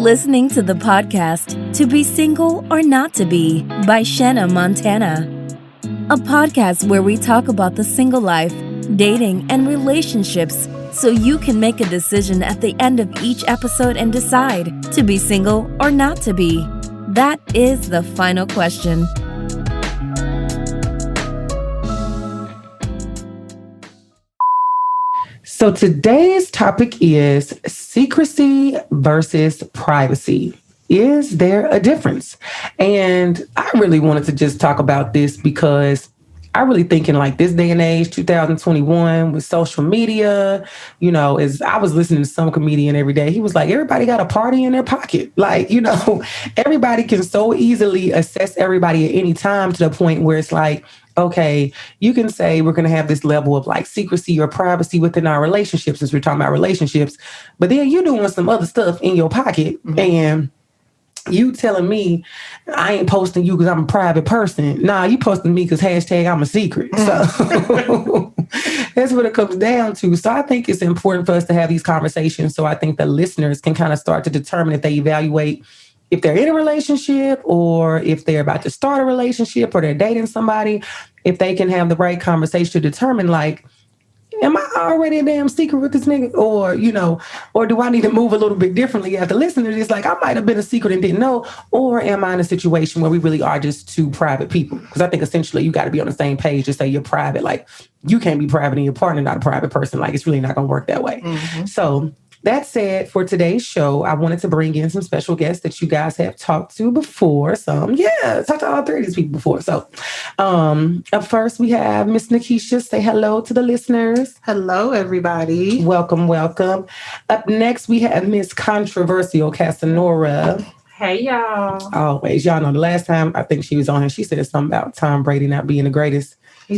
listening to the podcast To Be Single or Not to Be by Shanna Montana, a podcast where we talk about the single life, dating, and relationships so you can make a decision at the end of each episode and decide to be single or not to be. That is the final question. So today's topic is secrecy versus privacy. Is there a difference? And I really wanted to just talk about this because I really think in like this day and age, 2021, with social media, as I was listening to some comedian every day, he was like, everybody got a party in their pocket. Like, everybody can so easily assess everybody at any time to the point where it's like, okay, you can say we're going to have this level of like secrecy or privacy within our relationships, since we're talking about relationships, but then you're doing some other stuff in your pocket and you telling me I ain't posting you because I'm a private person. Nah, you posting me because #I'm a secret. So that's what it comes down to. So I think it's important for us to have these conversations. So I think the listeners can kind of start to determine if they evaluate if they're in a relationship or if they're about to start a relationship or they're dating somebody, if they can have the right conversation to determine like, am I already a damn secret with this nigga? Or do I need to move a little bit differently as the listener? It's like, I might have been a secret and didn't know. Or am I in a situation where we really are just two private people? Because I think essentially you got to be on the same page to say you're private. Like, you can't be private and your partner not a private person. Like, it's really not going to work that way. Mm-hmm. So that said, for today's show, I wanted to bring in some special guests that you guys have talked to before. Talked to all three of these people before. So up first, we have Miss Nikisha. Say hello to the listeners. Hello, everybody. Welcome, welcome. Up next, we have Miss Controversial Casanora. Hey, y'all. Always. Y'all know the last time I think she was on here, she said something about Tom Brady not being the greatest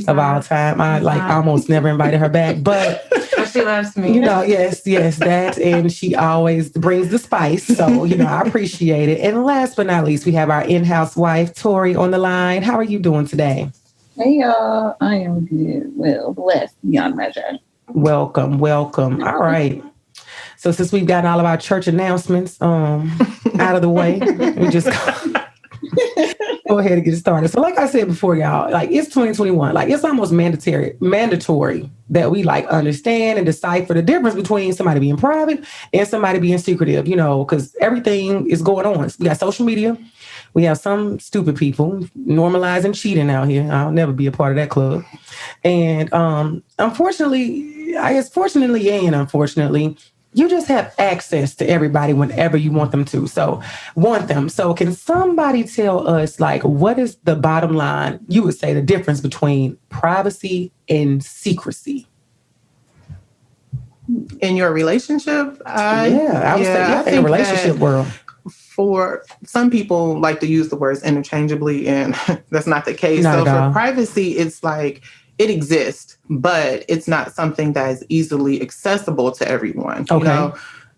of all time. I almost never invited her back, but she loves me. Yes, that, and she always brings the spice. So, I appreciate it. And last but not least, we have our in-house wife, Tori, on the line. How are you doing today? Hey, y'all. I am good. Well, blessed beyond measure. Welcome. All right. So since we've gotten all of our church announcements out of the way, we just go ahead and get started. So like I said before, y'all, like it's 2021. Like it's almost mandatory that we like understand and decipher the difference between somebody being private and somebody being secretive, because everything is going on. We got social media. We have some stupid people normalizing cheating out here. I'll never be a part of that club. And unfortunately, and unfortunately, you just have access to everybody whenever you want them to. So can somebody tell us, like, what is the bottom line, you would say, the difference between privacy and secrecy? In your relationship? I would say in a relationship world. For some people like to use the words interchangeably, and that's not the case. Not so for privacy, it's like it exists, but it's not something that is easily accessible to everyone. Okay.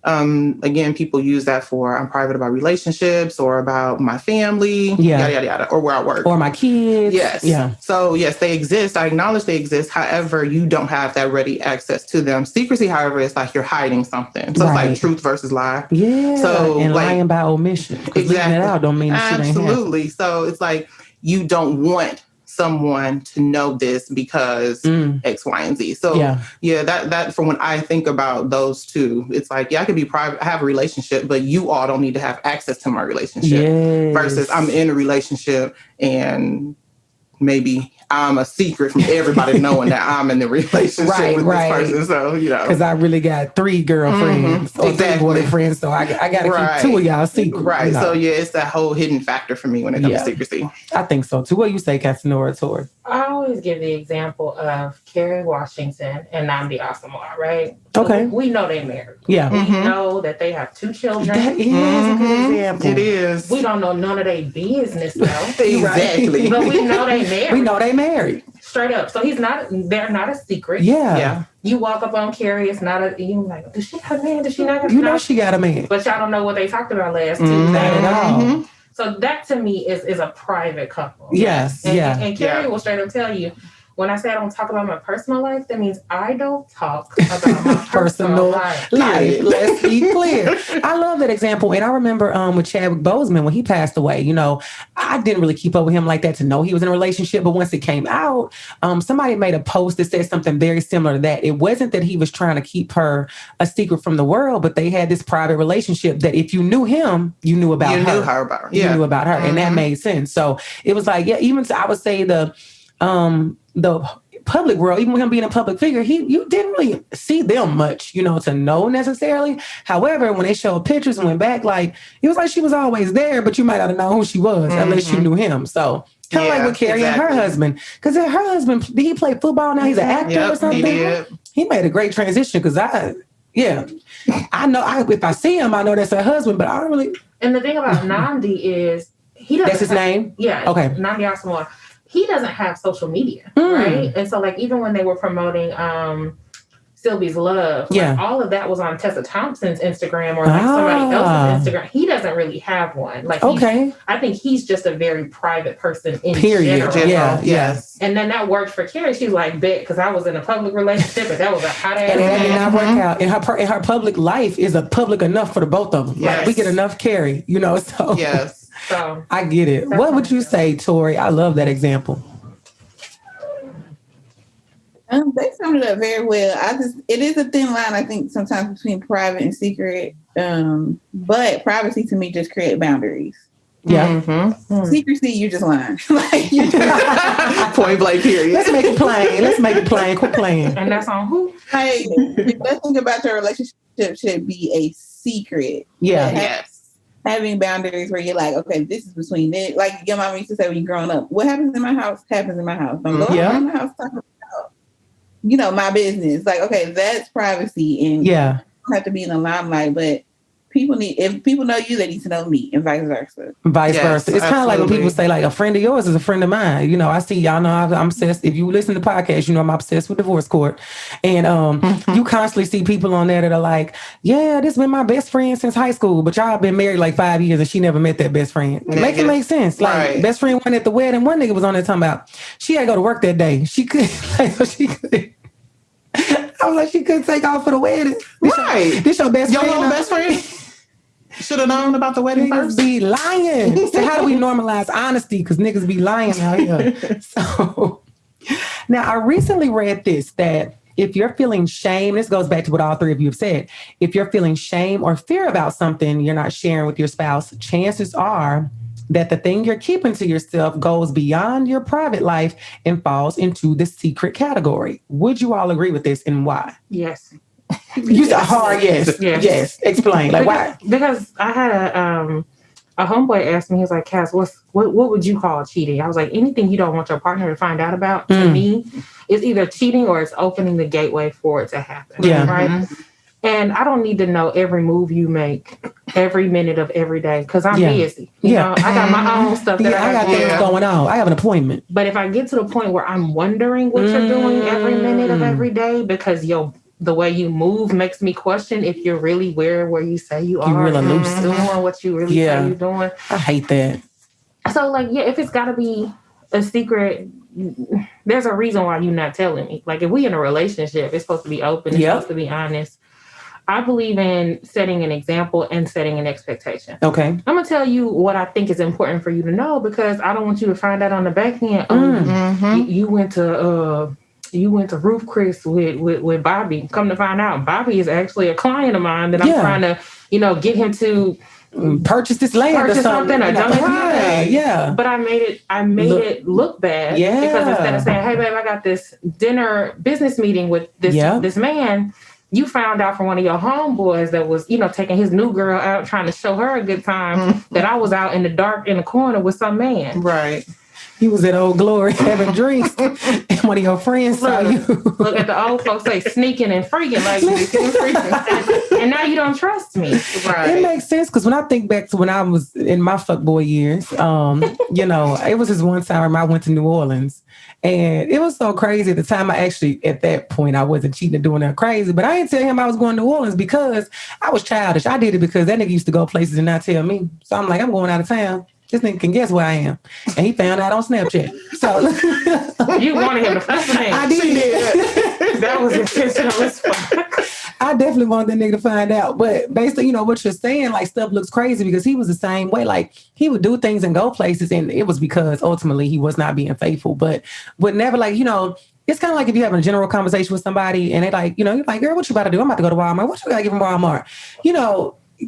Again, people use that for I'm private about relationships or about my family, yada, yada, yada, or where I work. Or my kids. Yes. Yeah. So, yes, they exist. I acknowledge they exist. However, you don't have that ready access to them. Secrecy, however, is like you're hiding something. So it's like truth versus lie. Yeah. So, and lying by omission. Exactly. Leaving it out don't mean the shit ain't happening. Absolutely. So it's like you don't want someone to know this because X, Y, and Z. So that from when I think about those two, it's like, I could be private, I have a relationship, but you all don't need to have access to my relationship. Yes. Versus I'm in a relationship and maybe I'm a secret from everybody knowing that I'm in the relationship with this person. So, because I really got 3 girlfriends or 3 boyfriends, so I got to keep 2 of y'all secret. Right. So, it's that whole hidden factor for me when it comes to secrecy. I think so, too. What do you say, Casanora, Tori? I always give the example of Kerry Washington and Namdi Asamoah, right? Okay. We know they're married. Yeah. We know that they have 2 children. That is a good example. It is. We don't know none of their business, though. Exactly. But we know they married. We know they married. Straight up. So they're not a secret. Yeah. You walk up on Kerry, it's not you like, does she have a man? Does she not have a man? You know she got a man. But y'all don't know what they talked about last Tuesday at all. So that to me is a private couple. Yes. And Kerry will straight up tell you, when I say I don't talk about my personal life, that means I don't talk about my personal life. Let's be clear. I love that example. And I remember with Chadwick Boseman, when he passed away, you know, I didn't really keep up with him like that to know he was in a relationship. But once it came out, somebody made a post that said something very similar to that. It wasn't that he was trying to keep her a secret from the world, but they had this private relationship that if you knew him, you knew about her. You knew her about her. You knew about her. And that made sense. So it was like, yeah, even I would say the public world, even with him being a public figure, you didn't really see them much, you know, to know necessarily. However, when they showed pictures and went back, like it was like she was always there, but you might not have known who she was unless you knew him. So kind of like with Carrie and her husband, because her husband, did he play football? Now he's an actor or something. He made a great transition because I know if I see him, I know that's her husband, but I don't really. And the thing about Nnamdi is he doesn't. That's his name? Yeah. Okay. Nnamdi Asomugha. He doesn't have social media, right? And so, like, even when they were promoting Sylvie's Love, like, all of that was on Tessa Thompson's Instagram or like somebody else's Instagram. He doesn't really have one. Like, I think he's just a very private person in general. Yeah. Yes. And then that worked for Carrie. She's like, bet, because I was in a public relationship, and that was a hot ass. And it did not work out. And her public life is a public enough for the both of them. Yes. Like, we get enough Carrie, you know. So yes. So I get it. What would you say, Tori? I love that example. They summed it up very well. It is a thin line, I think, sometimes between private and secret. But privacy to me just create boundaries. Yeah. Secrecy, you just lying. Point blank period. Let's make it plain. Quit playing. And that's on who? Like, the best thing about your relationship should be a secret. Yeah. Yes. Having boundaries where you're like, okay, this is between it. Like your mom used to say when you're growing up, what happens in my house happens in my house. Don't go around my house talking about, you know, my business. Like, okay, that's privacy, and you don't have to be in the limelight. But if people know you, they need to know me, and vice versa. It's kind of like when people say, like, a friend of yours is a friend of mine. You know, I see, y'all know I'm obsessed. If you listen to podcasts, you know I'm obsessed with divorce court. And you constantly see people on there that are like, yeah, this been my best friend since high school, but y'all been married like 5 years and she never met that best friend. Make it make sense. Like, best friend went at the wedding. One nigga was on there talking about she had to go to work that day. She could. I was like, she couldn't take off for the wedding. This your best friend. Your best friend? Should have known about the wedding first. Be lying. So how do we normalize honesty? Because niggas be lying out here. So now I recently read this, that if you're feeling shame, this goes back to what all three of you have said. If you're feeling shame or fear about something you're not sharing with your spouse, chances are that the thing you're keeping to yourself goes beyond your private life and falls into the secret category. Would you all agree with this, and why? Yes. You said hard yes. Explain. Like, why? Because I had a homeboy asked me, he was like, Cass, what would you call cheating? I was like, anything you don't want your partner to find out about, to me, is either cheating or it's opening the gateway for it to happen. Yeah. Right? And I don't need to know every move you make every minute of every day, because I'm busy. You know, I got my own stuff that I got things going on. I have an appointment. But if I get to the point where I'm wondering what you're doing every minute of every day, because the way you move makes me question if you're really where you say you are. You really loose. Doing what you really say you're doing. I hate that. So, like, if it's got to be a secret, there's a reason why you're not telling me. Like, if we in a relationship, it's supposed to be open. It's supposed to be honest. I believe in setting an example and setting an expectation. Okay. I'm going to tell you what I think is important for you to know, because I don't want you to find out on the back end, you went to Roof Chris with Bobby. Come to find out, Bobby is actually a client of mine that I'm trying to, get him to purchase this land or something. Or don't But I made it look bad. Yeah. Because instead of saying, hey babe, I got this dinner business meeting with this man, you found out from one of your homeboys that was, taking his new girl out trying to show her a good time, that I was out in the dark in the corner with some man. Right. You was at Old Glory having drinks, and one of your friends saw you. Look at the old folks say sneaking and freaking, like and now you don't trust me. Right. It makes sense, because when I think back to when I was in my fuckboy years, it was this one time I went to New Orleans, and it was so crazy. At the time, at that point, I wasn't cheating or doing that crazy, but I didn't tell him I was going to New Orleans because I was childish. I did it because that nigga used to go places and not tell me. So I'm like, I'm going out of town. this nigga can guess where I am. And he found out on Snapchat. So you wanted him to fascinate. I did. That was intentional as fuck. I definitely wanted that nigga to find out. But based on, what you're saying, like, stuff looks crazy because he was the same way. Like, he would do things and go places, and it was because ultimately he was not being faithful. But would never, like, it's kind of like if you're having a general conversation with somebody and they like, you're like, girl, what you about to do? I'm about to go to Walmart. What you got to get from Walmart?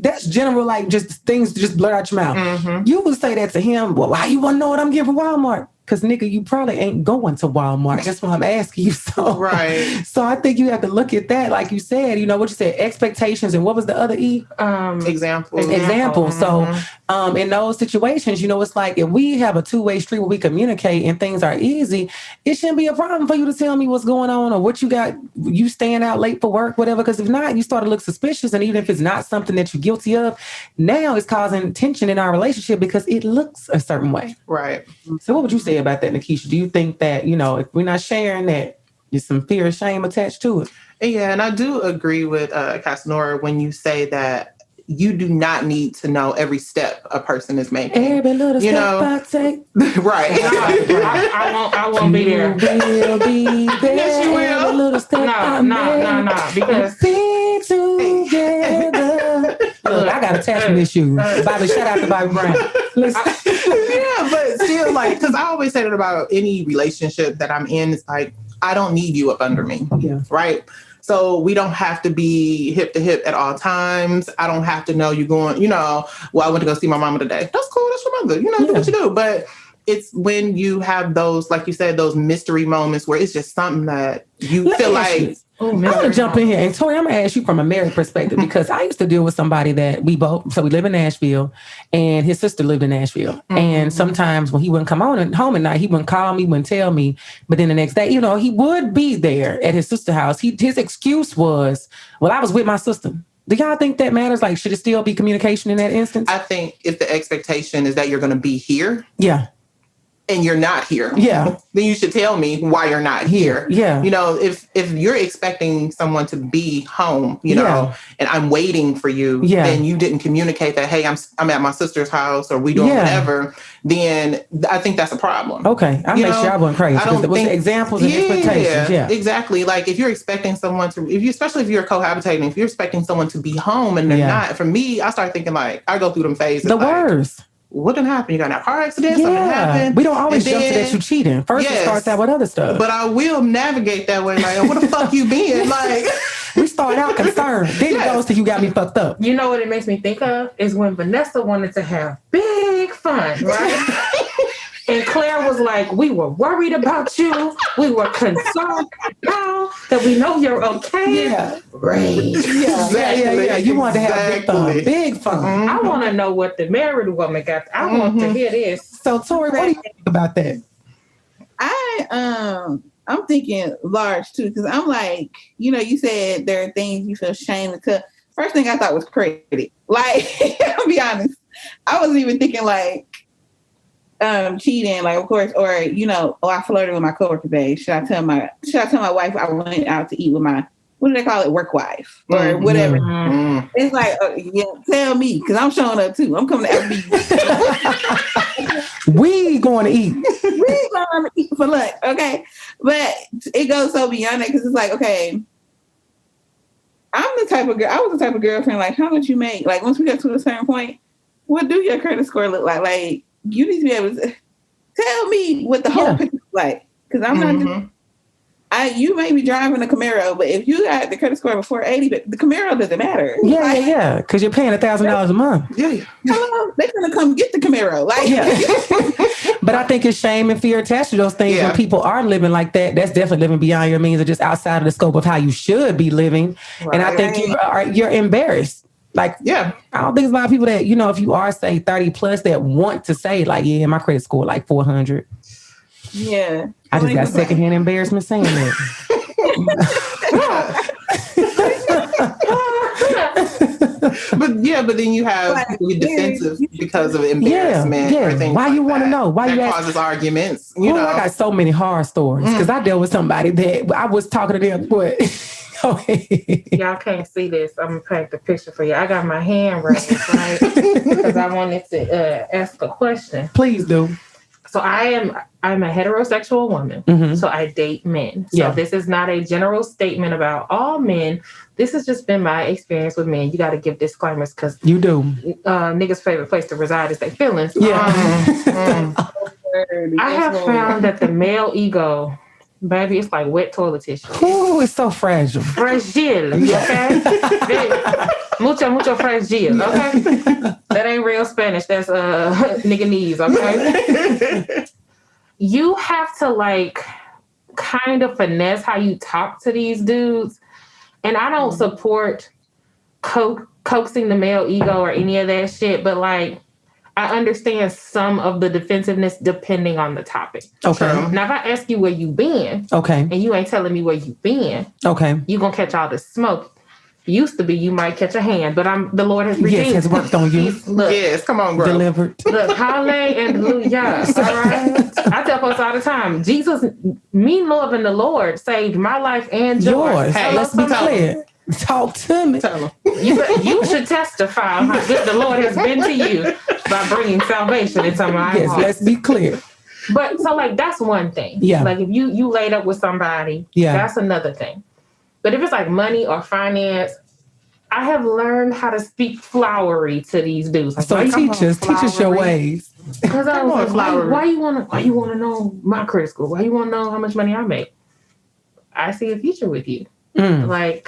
That's general, like, just things just blur out your mouth. Mm-hmm. You would say that to him. Well, why you want to know what I'm getting from Walmart? Because, nigga, you probably ain't going to Walmart. That's what I'm asking you. So, right. So I think you have to look at that. Like you said, what you said, expectations. And what was the other E? Example. Example. Mm-hmm. So in those situations, it's like if we have a two-way street where we communicate and things are easy, it shouldn't be a problem for you to tell me what's going on or what you got, you staying out late for work, whatever. Because if not, you start to look suspicious. And even if it's not something that you're guilty of, now it's causing tension in our relationship because it looks a certain way. Right. So what would you say about that, Nikisha? Do you think that, if we're not sharing that, there's some fear or shame attached to it? Yeah, and I do agree with Casanora when you say that you do not need to know every step a person is making. Every little step I take. Right. I won't be there. You will be there. Yes, you will. Every little step No. Because be together. Look, I got attachment issues. Bobby, shout out to Bobby Brown. Listen. Yeah, but still, like, because I always say that about any relationship that I'm in. It's like, I don't need you up under me. Yeah. Right? So we don't have to be hip to hip at all times. I don't have to know you going, well, I went to go see my mama today. That's cool. That's your mother. Do what you do. But it's when you have those, like you said, those mystery moments where it's just something that you feel like. I'm going to jump in here. And Tori, I'm going to ask you from a married perspective because I used to deal with somebody that we live in Nashville and his sister lived in Nashville. Mm-hmm. And sometimes when he wouldn't come home at night, he wouldn't call me, wouldn't tell me. But then the next day, he would be there at his sister's house. His excuse was, well, I was with my sister. Do y'all think that matters? Like, should it still be communication in that instance? I think if the expectation is that you're going to be here. Yeah. And you're not here. Yeah. Then you should tell me why you're not here. Yeah. If you're expecting someone to be home, and I'm waiting for you, then you didn't communicate that, hey, I'm at my sister's house or we doing whatever, then I think that's a problem. Okay. I make sure I wasn't crazy. Because there was examples and expectations. Yeah. Exactly. Like if you're expecting someone to, especially if you're cohabitating, if you're expecting someone to be home and they're not, for me, I start thinking like, I go through them phases. The worst. What didn't happen? You got in a car accident? Something happened? We don't always jump to that you cheating. First, it starts out with other stuff. But I will navigate that way. Like, where the fuck you been? Like, we start out concerned. Then it goes to you got me fucked up. You know what it makes me think of? Is when Vanessa wanted to have big fun, right? And Claire was like, we were worried about you. We were concerned now that we know you're okay. Yeah. Great. Yeah. You want to have big fun. Big fun. Mm-hmm. I want to know what the married woman got. I want to hear this. So, Tori, what do you think about that? I'm thinking large, too, because I'm like, you said there are things you feel shame to tell. First thing I thought was credit. Like, I'll be honest. I wasn't even thinking, like, cheating, like, of course, or I flirted with my coworker today. Should I tell my wife I went out to eat with my, what do they call it, work wife or whatever? Mm-hmm. It's like, tell me, because I'm showing up too. I'm coming to FB. We going to eat. We going to eat for lunch, okay? But it goes so beyond that because it's like, okay, I was the type of girlfriend. Like, how much you make? Like, once we get to a certain point, what do your credit score look like? Like, you need to be able to tell me what the whole picture is like. Because I'm not you may be driving a Camaro, but if you got the credit score of 480, but the Camaro doesn't matter. Yeah. Because you're paying $1,000 a month. Yeah. Hello, they're going to come get the Camaro. Like, But I think it's shame and fear attached to those things when people are living like that. That's definitely living beyond your means or just outside of the scope of how you should be living. Right. And I think you're embarrassed. Like, I don't think it's a lot of people that, if you are, say, 30 plus that want to say, like, my credit score like 400. Yeah. I just got secondhand embarrassment saying that. but then you have people get defensive because of embarrassment or things. Why you want to know? Why that you causes arguments? I got so many horror stories because I dealt with somebody that I was talking to them, but Y'all can't see this. I'm gonna paint the picture for you. I got my hand raised, right? Because I wanted to ask a question. Please do. So I'm a heterosexual woman. So I date men. So this is not a general statement about all men. This has just been my experience with men. You got to give disclaimers because you do. Niggas' favorite place to reside is their feelings. Yeah. I have found that the male ego, baby, it's like wet toilet tissue. Ooh, it's so fragile. Fragile, okay? Mucho fragile, okay? That ain't real Spanish. That's nigganese, okay? You have to like kind of finesse how you talk to these dudes. And I don't support coaxing the male ego or any of that shit, but like I understand some of the defensiveness depending on the topic. Okay. Now, if I ask you where you been, and you ain't telling me where you been, you gonna catch all the smoke. Used to be you might catch a hand, but the Lord has redeemed. Yes, has worked on you. Look, yes, come on, bro. Delivered. Look, hallelujah. All right. I tell folks all the time, Jesus, me loving the Lord saved my life and yours. Hey, let's be clear. Talk to me. Tell them. You should testify how good the Lord has been to you by bringing salvation into my heart. Yes, let's be clear. But so like that's one thing. Yeah. Like if you laid up with somebody, that's another thing. But if it's like money or finance, I have learned how to speak flowery to these dudes. Like, so teach us your ways. Because I was like, why you wanna know my credit score? Why you wanna know how much money I make? I see a future with you. I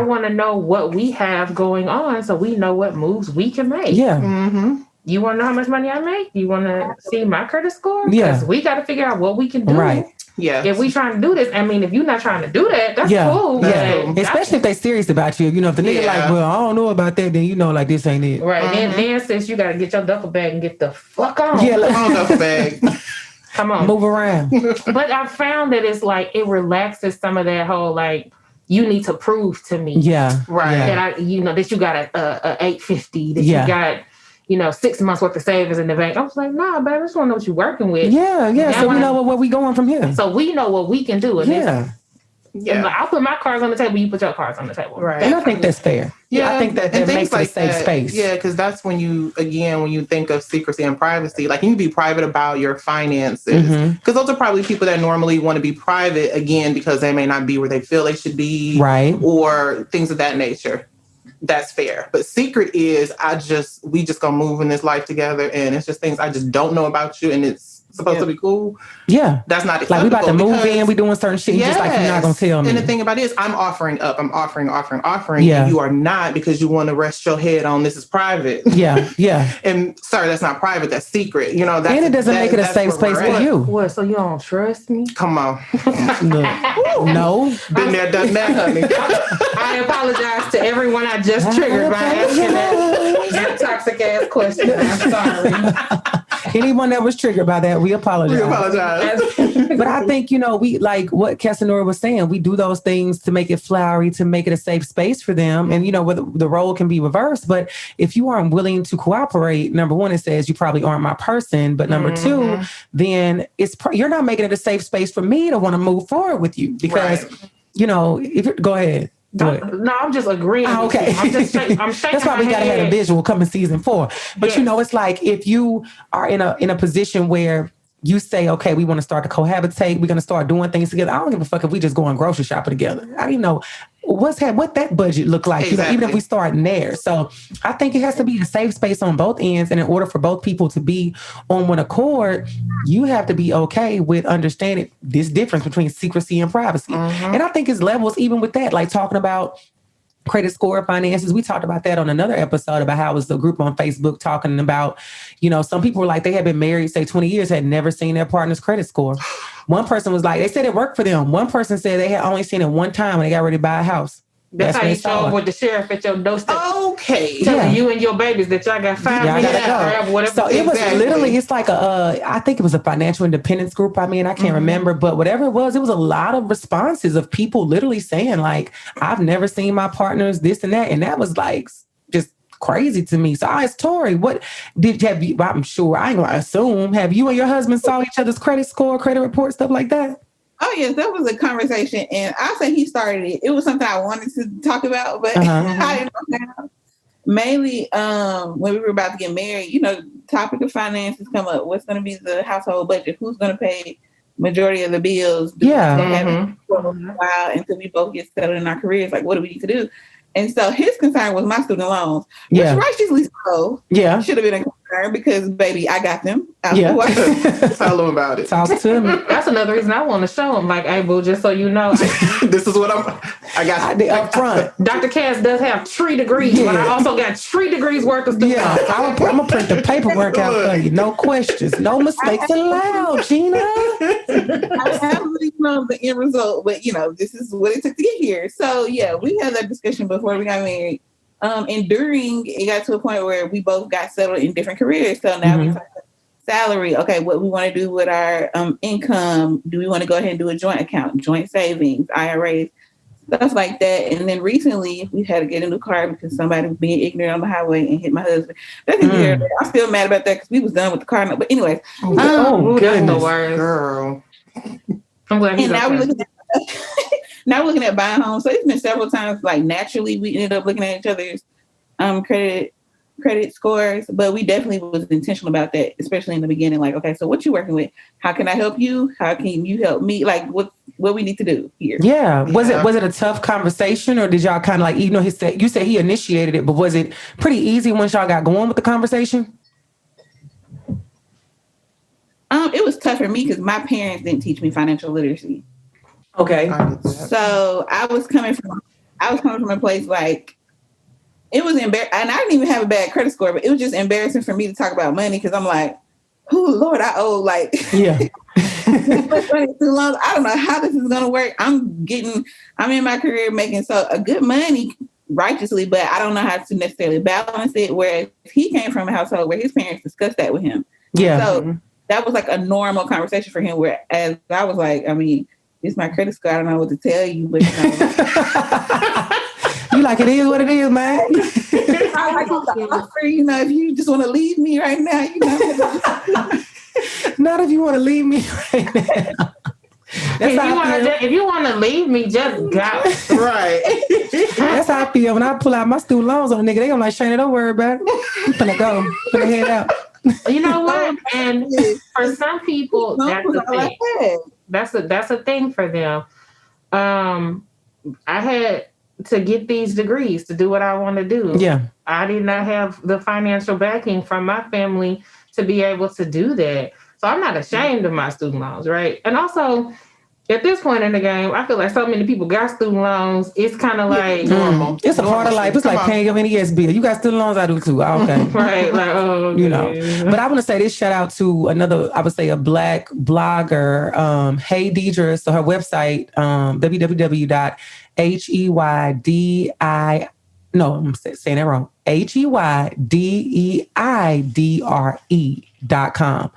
want to know what we have going on so we know what moves we can make. Yeah. You want to know how much money I make? You want to see my credit score? Because we got to figure out what we can do. Right. Yeah. If we trying to do this, I mean, if you're not trying to do that, that's cool. Yeah. Especially if they serious about you. You know, if the nigga like, well, I don't know about that, then you know, like this ain't it. Right. Then since you got to get your duffel bag and get the fuck on. Yeah. Come on, duffel bag. Come on. Move around. But I found that it's like, it relaxes some of that whole, like, you need to prove to me. Yeah. Right. That that you got a 850, that you got, 6 months worth of savings in the bank. I was like, nah, baby, I just want to know what you're working with. Yeah. Now so we know where we going from here. So we know what we can do. And Yeah. I'll put my cards on the table, you put your cards on the table. Right. And I think that's fair. Yeah. I think that makes it a safe space. Yeah, because that's when you think of secrecy and privacy, like you can be private about your finances. Because those are probably people that normally want to be private, again, because they may not be where they feel they should be. Right. Or things of that nature. That's fair. But secret is we just gonna move in this life together, and it's just things I just don't know about you, and it's supposed to be cool. Yeah. That's not acceptable. Like we about to move in, we doing certain shit, just like you're not gonna tell me. And the thing about it is I'm offering up. I'm offering. Yeah. And you are not, because you want to rest your head on this is private. Yeah. And sorry, that's not private, that's secret. That's, and it doesn't make it a safe space for you. What? So you don't trust me? Come on. No. Been there, done that, honey. I apologize to everyone I just triggered by asking that toxic ass question. I'm sorry. Anyone that was triggered by that, we apologize. But I think, we like what Casanora was saying, we do those things to make it flowery, to make it a safe space for them. And, where the role can be reversed. But if you aren't willing to cooperate, number one, it says you probably aren't my person. But number two, then you're not making it a safe space for me to want to move forward with you. Because, go ahead. No, I'm just agreeing. Okay. I'm shaking. That's why we got to have a visual coming season 4. But it's like if you are in a position where you say, okay, we want to start to cohabitate, we're going to start doing things together. I don't give a fuck if we just go and grocery shopping together. I don't even know what that budget look like, exactly. Even if we start in there. So I think it has to be a safe space on both ends. And in order for both people to be on one accord, you have to be okay with understanding this difference between secrecy and privacy. And I think it's levels even with that, like talking about credit score, finances. We talked about that on another episode about how it was the group on Facebook talking about, some people were like, they had been married, say 20 years, had never seen their partner's credit score. One person was like, they said it worked for them. One person said they had only seen it one time when they got ready to buy a house. That's how you show up with the sheriff at your doorstep. Okay. Telling you and your babies that y'all got 5 minutes. So it was literally, it's like I think it was a financial independence group. I can't remember, but whatever it was a lot of responses of people literally saying like, I've never seen my partners this and that. And that was like just crazy to me. So I asked Tori, what have you, I'm sure, I ain't gonna assume, have you and your husband saw each other's credit score, credit report, stuff like that? Oh yes, that was a conversation, and I say he started it. It was something I wanted to talk about, but I didn't know how. Mainly, when we were about to get married, topic of finances come up. What's going to be the household budget? Who's going to pay majority of the bills? Have it for a while until we both get settled in our careers. Like, what do we need to do? And so his concern was my student loans, which righteously so should have been a concern because, baby, I got them. Tell him about it. Talk to me. That's another reason I want to show him. Like, hey, boo, just so you know, this is what I got up front. Dr. Cass does have 3 degrees, but I also got 3 degrees worth of student loans. I'm gonna print the paperwork out for you. No questions, no mistakes allowed, Gina. I haven't really known the end result, but this is what it took to get here. So we had that discussion before we got married. And during, it got to a point where we both got settled in different careers. So now we talk about salary. Okay, what we want to do with our income. Do we want to go ahead and do a joint account, joint savings, IRAs, stuff like that? And then recently we had to get a new car because somebody was being ignorant on the highway and hit my husband. I'm still mad about that because we was done with the car. But anyways, that's the worst. Girl. I'm glad he's now we're looking at buying homes. So it's been several times, like naturally we ended up looking at each other's credit scores, but we definitely was intentional about that, especially in the beginning. Like, okay, so what you working with? How can I help you? How can you help me? Like, what we need to do here? Yeah. Was it a tough conversation, or did y'all kind of like, you said he initiated it, but was it pretty easy once y'all got going with the conversation? It was tough for me because my parents didn't teach me financial literacy. Okay. So I was coming from a place like, it was embarrassing, and I didn't even have a bad credit score, but it was just embarrassing for me to talk about money because I'm like, oh Lord, I owe like too long. I don't know how this is gonna work. I'm in my career making a good money righteously, but I don't know how to necessarily balance it. Whereas he came from a household where his parents discussed that with him. Yeah. So that was like a normal conversation for him. Whereas I was like, I mean, it's my credit score. I don't know what to tell you, but you like, it is what it is, man. I like the offer, if you just want to leave me right now, Not if you want to leave me right now. If you want to leave me, just go. Right. That's how I feel when I pull out my student loans on a nigga. They gonna like, Shana, don't worry about it. I'm finna go. Finna head out. You know what? And for some people, that's the thing. That's a thing for them. I had to get these degrees to do what I want to do. Yeah. I did not have the financial backing from my family to be able to do that. So I'm not ashamed of my student loans, right? And also, at this point in the game, I feel like so many people got student loans. It's kind of like normal. It's a part of life. It's like paying your NES bill. You got student loans? I do too. Okay. Right. Like, okay. But I want to say this shout out to another, I would say a Black blogger, Hey Deidre. So her website, HEYDEIDRE.com.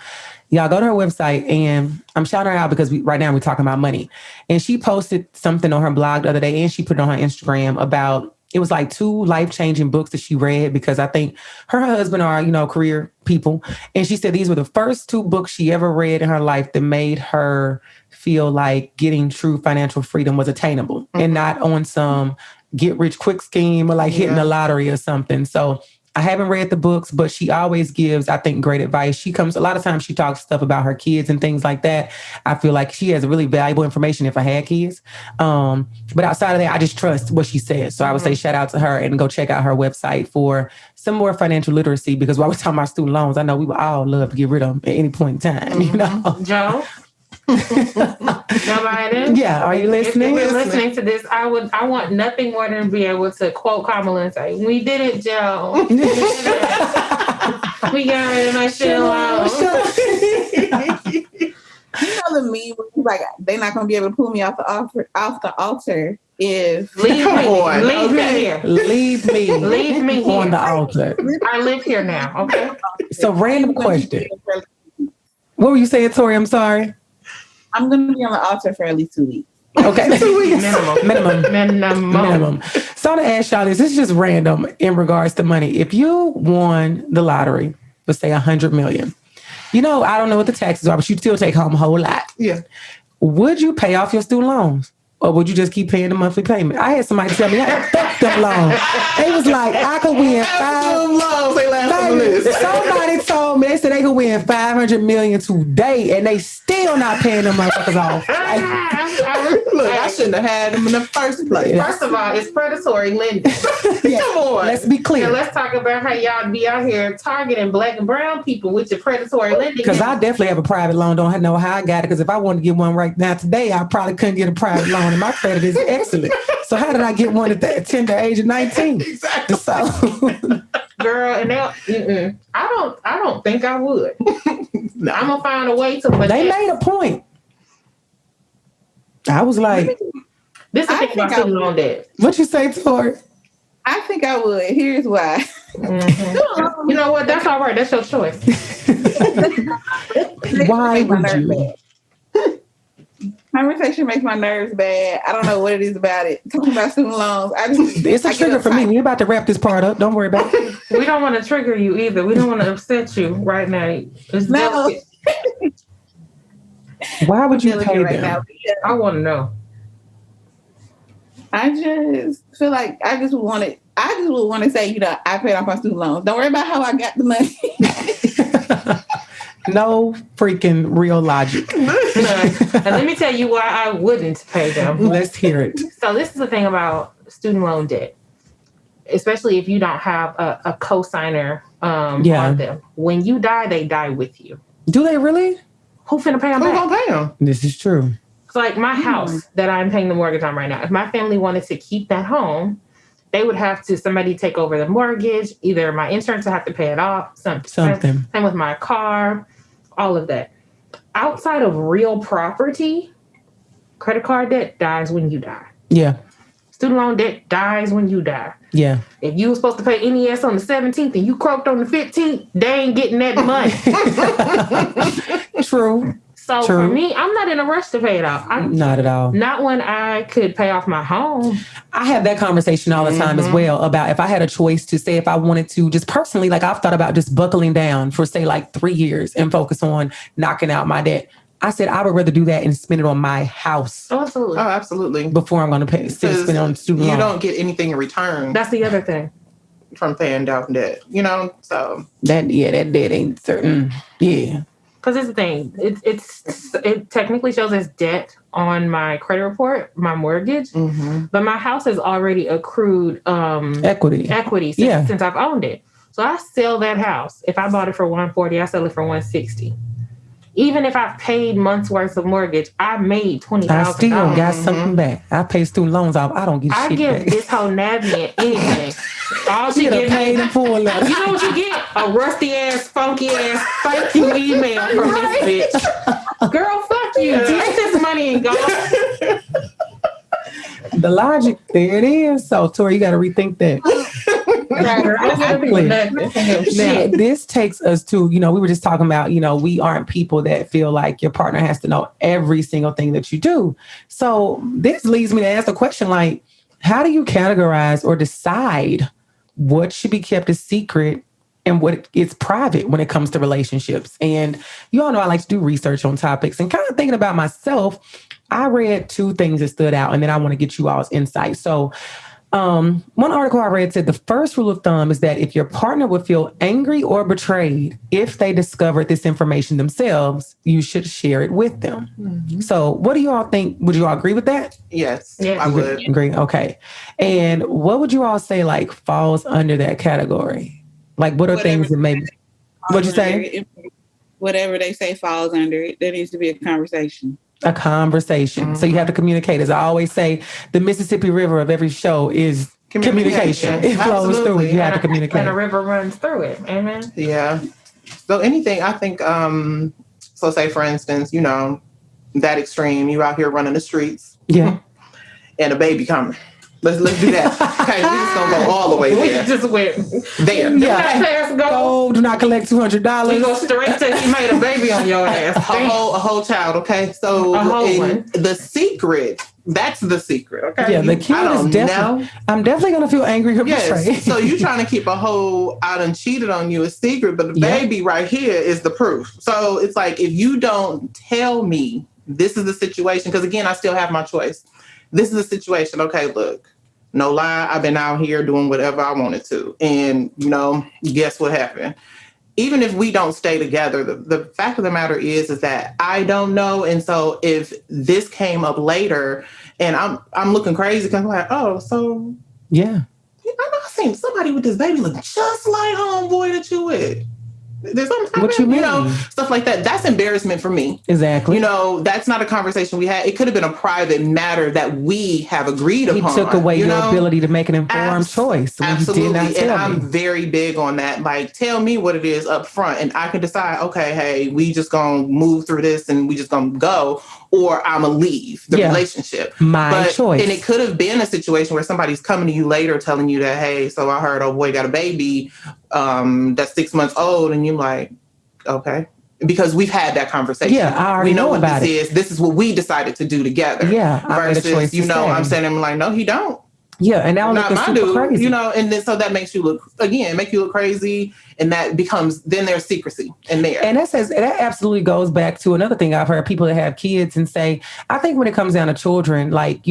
Y'all go to her website, and I'm shouting her out because right now we're talking about money. And she posted something on her blog the other day, and she put it on her Instagram about, it was like 2 life-changing books that she read, because I think her and her husband are, career people. And she said these were the first 2 books she ever read in her life that made her feel like getting true financial freedom was attainable and not on some get-rich-quick scheme or like hitting the lottery or something. So I haven't read the books, but she always gives, I think, great advice. A lot of times she talks stuff about her kids and things like that. I feel like she has really valuable information if I had kids. But outside of that, I just trust what she says. So I would say shout out to her and go check out her website for some more financial literacy, because while we're talking about student loans, I know we would all love to get rid of them at any point in time, Joe? Nobody? Yeah, are you listening? If you're listening to this, I want nothing more than be able to quote Kamala and say, "We did it, Joe. We did it. We got rid of my shit loan." The meme like they're not gonna be able to pull me off the altar if leave me on the altar. I live here now. Okay. So random question. What were you saying, Tori? I'm sorry. I'm going to be on the altar for at least 2 weeks. Okay. 2 weeks. Minimum. So I want to ask y'all this is just random in regards to money. If you won the lottery, let's say $100 million, I don't know what the taxes are, but you still take home a whole lot. Yeah. would you pay off your student loans? Or would you just keep paying the monthly payment? I had somebody tell me, fuck them loans. They was like, I could win somebody told me, they said they could win $500 million today and they still not paying them motherfuckers off. Look, I shouldn't have had them in the first place. First of all, it's predatory lending. Come on. Let's be clear. And let's talk about how y'all be out here targeting black and brown people with your predatory lending. Because I definitely have a private loan. Don't know how I got it. Because if I wanted to get one right now today, I probably couldn't get a private loan. And my credit is excellent. So how did I get one at the tender age of 19? Exactly. So, girl, and I don't think I would. No. I'm gonna find a way to. But they made a point. I was like, "This is the thing about student loan debt." What you say, Tori? I think I would. Here's why. Mm-hmm. You know what? That's all right. That's your choice. Why would you? Conversation makes my nerves bad. I don't know what it is about it. Talking about student loans, it's a trigger for me. We're about to wrap this part up. Don't worry about it. We don't want to trigger you either. We don't want to upset you right now. No. Why would you pay right them? now? I want to know. I just feel like I just would want to say, I paid off my student loans. Don't worry about how I got the money. No freaking real logic. And let me tell you why I wouldn't pay them. Let's hear it. So this is the thing about student loan debt, especially if you don't have a co-signer on them. When you die, they die with you. Do they really? Who finna pay them back? Who gonna pay them? This is true. It's like my house that I'm paying the mortgage on right now. If my family wanted to keep that home, they would have to somebody take over the mortgage. Either my insurance would have to pay it off. Something. Same with my car. All of that. Outside of real property, credit card debt dies when you die. Yeah. Student loan debt dies when you die. Yeah. If you were supposed to pay NES on the 17th and you croaked on the 15th, they ain't getting that money. True. So for me, I'm not in a rush to pay it off. Not at all. Not when I could pay off my home. I have that conversation all the time as well about if I had a choice to say if I wanted to just personally, like I've thought about just buckling down for say like 3 years and focus on knocking out my debt. I said I would rather do that and spend it on my house. Oh, absolutely. Oh, absolutely. Before I'm going to spend it on student loan. You don't get anything in return. That's the other thing. From paying down debt, so. That debt ain't certain. Yeah. Because it's the thing. It technically shows as debt on my credit report, my mortgage, but my house has already accrued equity since I've owned it. So I sell that house. If I bought it for $140, I sell it for $160. Even if I paid months worth of mortgage, I made $20,000. I still got something back. I pay student loans off. I don't get shit back. I give this whole Navient anything. All she get paid in full. You know what you get? A rusty ass, funky ass, thank you email from this bitch. Girl, fuck you. Take this money and go. The logic, there it is. So, Tori, you got to rethink that. Now, this takes us to, we were just talking about, we aren't people that feel like your partner has to know every single thing that you do. So this leads me to ask the question, like, how do you categorize or decide what should be kept a secret and what is private when it comes to relationships? And you all know I like to do research on topics, and kind of thinking about myself, I read 2 things that stood out, and then I want to get you all's insight. So one article I read said the first rule of thumb is that if your partner would feel angry or betrayed if they discovered this information themselves, you should share it with them. So what do you all think? Would you all agree with that? Yes, I would. Agree. Okay. And what would you all say like falls under that category? Like what are things that maybe, what'd you say? Whatever they say falls under it. There needs to be a conversation. A conversation. So you have to communicate. As I always say, the Mississippi River of every show is communication. It flows through it. You have to communicate. And a river runs through it. Amen. Yeah. So anything, I think, so say for instance, that extreme, you out here running the streets. Yeah. And a baby coming. Let's do that. Okay, we just don't go all the way there. We just went there. Yeah. Do not collect $200. We go straight to he made a baby on your ass. A whole child. Okay, so the secret. That's the secret. Okay. Yeah, the kid is definitely. I'm definitely gonna feel angry or betrayed. So you trying to keep a whole out and cheated on you a secret, but the baby right here is the proof. So it's like if you don't tell me this is the situation. Because again, I still have my choice. This is the situation. Okay, look, no lie. I've been out here doing whatever I wanted to. And, guess what happened? Even if we don't stay together, the fact of the matter is that I don't know. And so if this came up later and I'm looking crazy because I'm like, oh, so yeah. I seen somebody with this baby look just like homeboy that you with. There's something what you mean? Stuff like that. That's embarrassment for me. Exactly. That's not a conversation we had. It could have been a private matter that we have agreed upon. He took away your ability to make an informed choice. Absolutely. You did not tell and I'm very big on that. Like, tell me what it is up front and I can decide, okay, hey, we just gonna move through this and we just gonna go, or I'm gonna leave the relationship. My choice. And it could have been a situation where somebody's coming to you later telling you that, hey, so I heard, oh boy, got a baby that's 6 months old, and you're like, okay, because we've had that conversation. Yeah, I already we know what about this is. This is what we decided to do together. Yeah, versus I'm saying, I'm like, no, he don't. Yeah, and now not looking my super dude, crazy. And then so that makes you look crazy, and that becomes then there's secrecy in there. And that absolutely goes back to another thing I've heard people that have kids and say, I think when it comes down to children, like,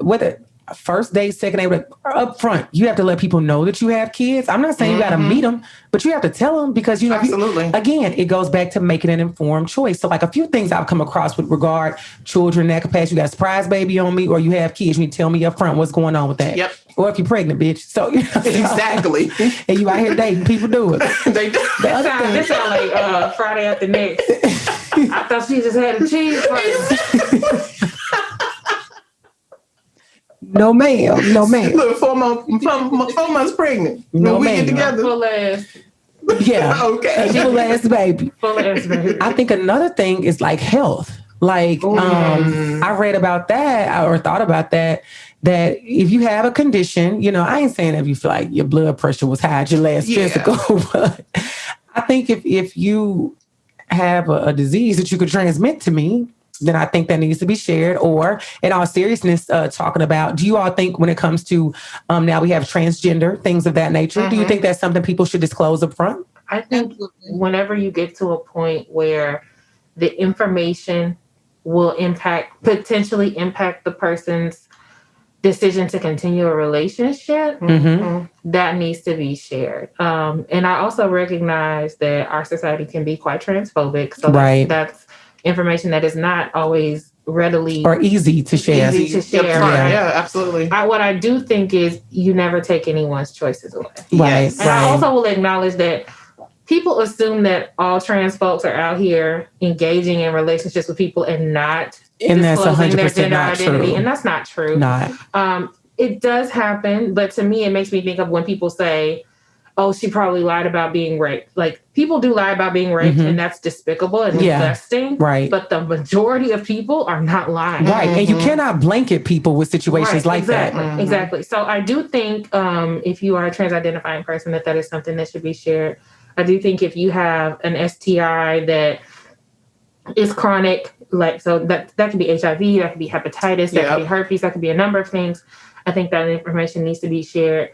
whether first date, second date, up front, you have to let people know that you have kids. I'm not saying you got to meet them, but you have to tell them because, absolutely. Again, it goes back to making an informed choice. So like a few things I've come across with regard children that capacity, you got a surprise baby on me or you have kids, you need to tell me up front what's going on with that. Yep. Or if you're pregnant, bitch. So exactly. And you out here dating, people do it. They do. This sound like Friday after next. I thought she just had a cheeseburger. No, ma'am. Look, 4 months pregnant. No, we ma'am. get together. Full ass. Yeah. Okay. Full ass baby. Full ass baby. I think another thing is like health. Like, I read about that or thought about that if you have a condition, I ain't saying if you feel like your blood pressure was high at your last physical, but I think if you have a disease that you could transmit to me, then I think that needs to be shared. Or in all seriousness, talking about, do you all think when it comes to now we have transgender, things of that nature, do you think that's something people should disclose up front? I think whenever you get to a point where the information will potentially impact the person's decision to continue a relationship, that needs to be shared. And I also recognize that our society can be quite transphobic. So that's information that is not always readily or easy to share. Yeah, absolutely. What I do think is you never take anyone's choices away. Right. And I also will acknowledge that people assume that all trans folks are out here engaging in relationships with people and not disclosing their gender identity. And that's not true. It does happen, but to me, it makes me think of when people say, oh, she probably lied about being raped. Like, people do lie about being raped, and that's despicable and disgusting. Right. But the majority of people are not lying. Right. And you cannot blanket people with situations like that. Exactly. So I do think if you are a trans-identifying person, that is something that should be shared. I do think if you have an STI that is chronic, like, so that could be HIV, that could be hepatitis, that could be herpes, that could be a number of things. I think that information needs to be shared.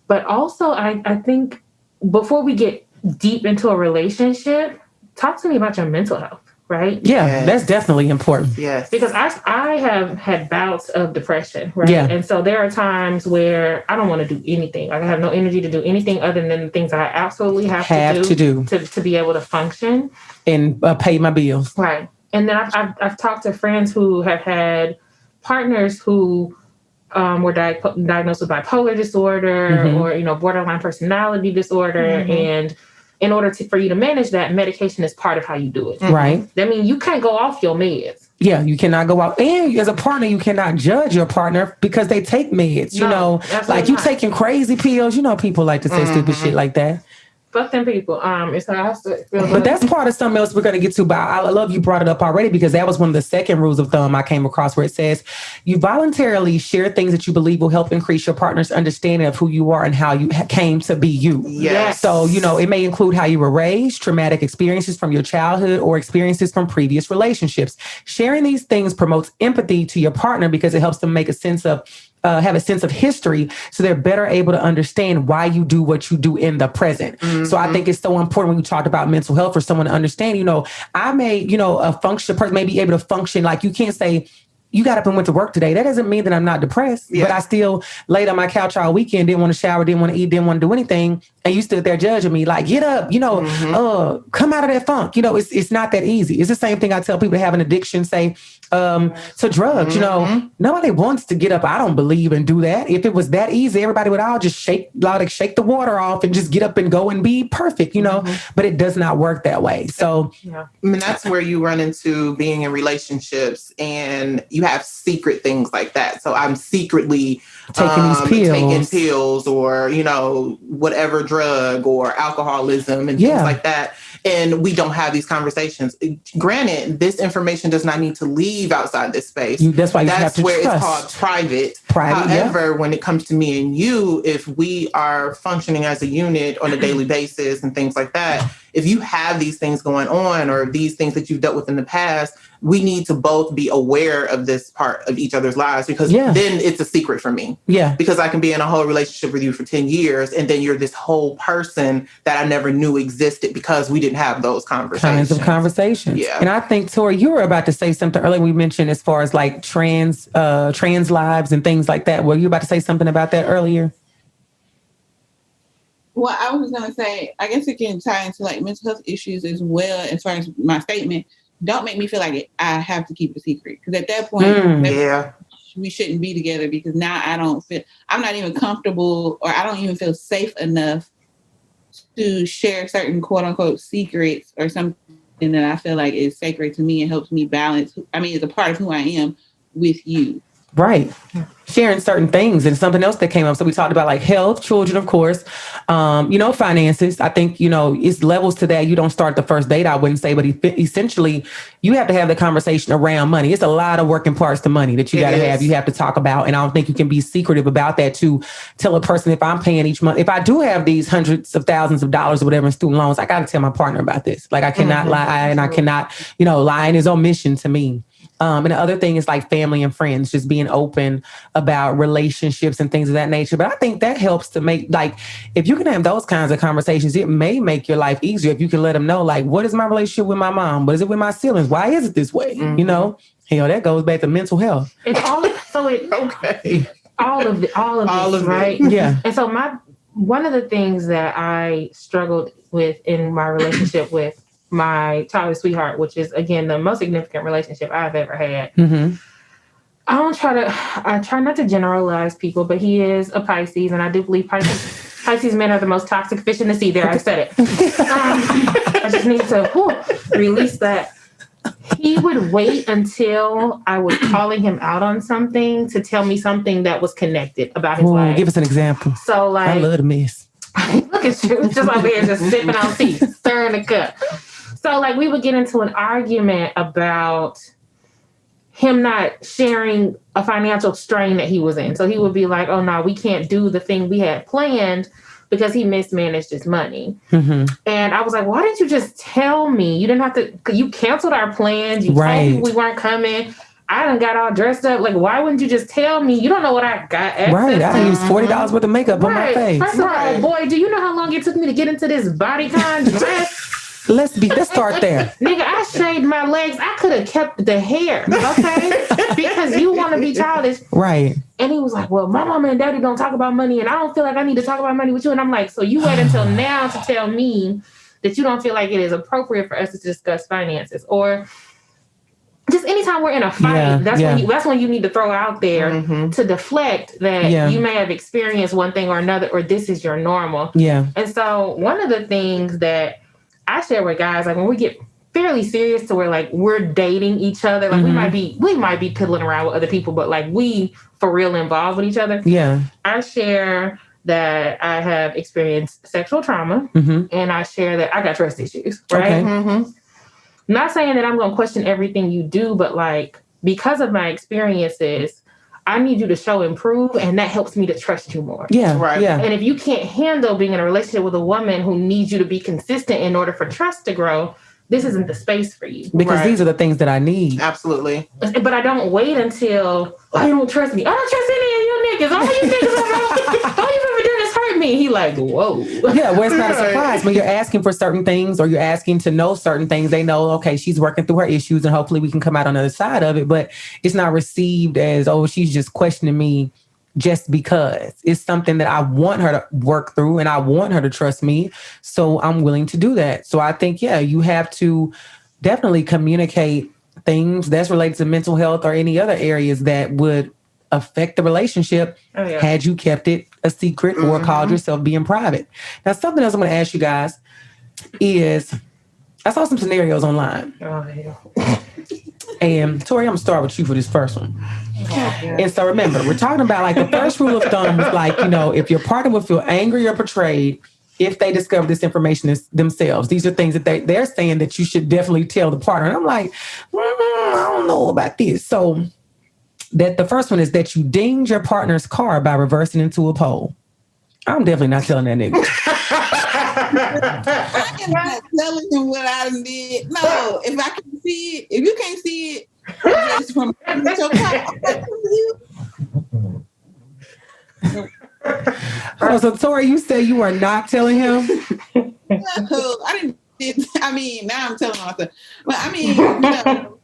But also, I think before we get deep into a relationship, talk to me about your mental health, right? Yeah, that's definitely important. Yes. Because I have had bouts of depression, right? Yeah. And so there are times where I don't want to do anything. Like, I have no energy to do anything other than the things I absolutely have to do to be able to function. And pay my bills. Right. And then I've talked to friends who have had partners who were diagnosed with bipolar disorder or, borderline personality disorder. And in order for you to manage that, medication is part of how you do it. Right. That means you can't go off your meds. Yeah, you cannot go out. And as a partner, you cannot judge your partner because they take meds. Like you taking crazy pills. People like to say stupid shit like that. Fuck them people. It's how I feel. But that's part of something else we're going to get to. But I love you brought it up already because that was one of the second rules of thumb I came across where it says you voluntarily share things that you believe will help increase your partner's understanding of who you are and how you came to be you. Yes. So, it may include how you were raised, traumatic experiences from your childhood, or experiences from previous relationships. Sharing these things promotes empathy to your partner because it helps them make a sense of have a sense of history, so they're better able to understand why you do what you do in the present. So I think it's so important when you talk about mental health for someone to understand, I may, a person may be able to function. Like, you can't say, you got up and went to work today. That doesn't mean that I'm not depressed, but I still laid on my couch all weekend, didn't want to shower, didn't want to eat, didn't want to do anything. And you stood there judging me like, get up, come out of that funk. It's not that easy. It's the same thing I tell people that have an addiction, say, to drugs. Nobody wants to get up. I don't believe and do that. If it was that easy, everybody would all just shake the water off and just get up and go and be perfect, but it does not work that way. So I mean, that's where you run into being in relationships and you have secret things like that. So I'm secretly taking pills or, whatever drug or alcoholism and things like that. And we don't have these conversations. Granted, this information does not need to leave outside this space. That's why it's called private. However, when it comes to me and you, if we are functioning as a unit on a daily basis and things like that, if you have these things going on or these things that you've dealt with in the past, we need to both be aware of this part of each other's lives, because then it's a secret for me. Yeah. Because I can be in a whole relationship with you for 10 years and then you're this whole person that I never knew existed because we didn't have those conversations. Yeah. And I think, Tori, you were about to say something earlier. We mentioned as far as like trans lives and things like that. Were you about to say something about that earlier? Well, I was going to say, I guess it can tie into like mental health issues as well. As far as my statement, don't make me feel like I have to keep it a secret. Because at that point, we shouldn't be together, because now I'm not even comfortable, or I don't even feel safe enough to share certain quote unquote secrets or something that I feel like is sacred to me and helps me balance. I mean, it's a part of who I am with you. Right. Sharing certain things. And something else that came up. So we talked about like health, children, of course, finances. I think, it's levels to that. You don't start the first date, I wouldn't say, but essentially you have to have the conversation around money. It's a lot of working parts to money that you got to have. You have to talk about. And I don't think you can be secretive about that to tell a person, if I'm paying each month, if I do have these hundreds of thousands of dollars or whatever in student loans, I got to tell my partner about this. Like, I cannot lie, and I cannot, lying is omission to me. And the other thing is like family and friends, just being open about relationships and things of that nature. But I think that helps to make, like, if you can have those kinds of conversations, it may make your life easier if you can let them know, like, what is my relationship with my mom? What is it with my siblings? Why is it this way? That goes back to mental health. It's all all of this, right? Yeah. And so one of the things that I struggled with in my relationship with my childhood sweetheart, which is, again, the most significant relationship I've ever had. I try not to generalize people, but he is a Pisces, and I do believe Pisces men are the most toxic fish in the sea. There, I said it. I just need to release that. He would wait until I was calling him out on something to tell me something that was connected about his life. Give us an example. So, like, I love the mess. Look at you, just over here, just sipping on tea, stirring the cup. So, like, we would get into an argument about him not sharing a financial strain that he was in. So he would be like, oh, no, we can't do the thing we had planned because he mismanaged his money. And I was like, why didn't you just tell me? You didn't have to, you canceled our plans. You told me we weren't coming. I done got all dressed up. Like, why wouldn't you just tell me? You don't know what I got. Right. I used $40 worth of makeup on my face. First of all, boy, do you know how long it took me to get into this bodycon dress? Let's start there. Nigga, I shaved my legs. I could have kept the hair, okay? Because you want to be childish. Right. And he was like, well, my mama and daddy don't talk about money, and I don't feel like I need to talk about money with you. And I'm like, so you wait until now to tell me that you don't feel like it is appropriate for us to discuss finances, or just anytime we're in a fight, that's when you need to throw out there to deflect that you may have experienced one thing or another, or this is your normal. Yeah. And so one of the things that I share with guys, like when we get fairly serious to where like we're dating each other, like we might be piddling around with other people, but like we for real involved with each other. Yeah. I share that I have experienced sexual trauma, and I share that I got trust issues, right? Okay. Not saying that I'm going to question everything you do, but like, because of my experiences, I need you to show and prove, and that helps me to trust you more. Yeah, right. Yeah. And if you can't handle being in a relationship with a woman who needs you to be consistent in order for trust to grow, this isn't the space for you. Because these are the things that I need. Absolutely. But I don't wait until, I don't trust me. I don't trust any of you niggas. All you niggas all you've ever done is hurt me. He like, whoa. Yeah, well, it's not a surprise when you're asking for certain things or you're asking to know certain things. They know, okay, she's working through her issues and hopefully we can come out on the other side of it. But it's not received as, oh, she's just questioning me just because. It's something that I want her to work through and I want her to trust me. So I'm willing to do that. So I think, yeah, you have to definitely communicate things that's related to mental health or any other areas that would affect the relationship had you kept it a secret or called yourself being private. Now, something else I'm going to ask you guys is, I saw some scenarios online. And Tori, I'm going to start with you for this first one. And so remember, we're talking about like the first rule of thumb is like, you know, if your partner will feel angry or betrayed if they discover this information themselves. These are things that they're saying that you should definitely tell the partner. And I'm like, I don't know about this. So that the first one is that you dinged your partner's car by reversing into a pole. I'm definitely not telling that nigga. I am not telling him what I did. No, if I can see it, if you can't see it, it's from your car. So Tori, you said you are not telling him? No, I mean, now I'm telling myself. But I mean, you know,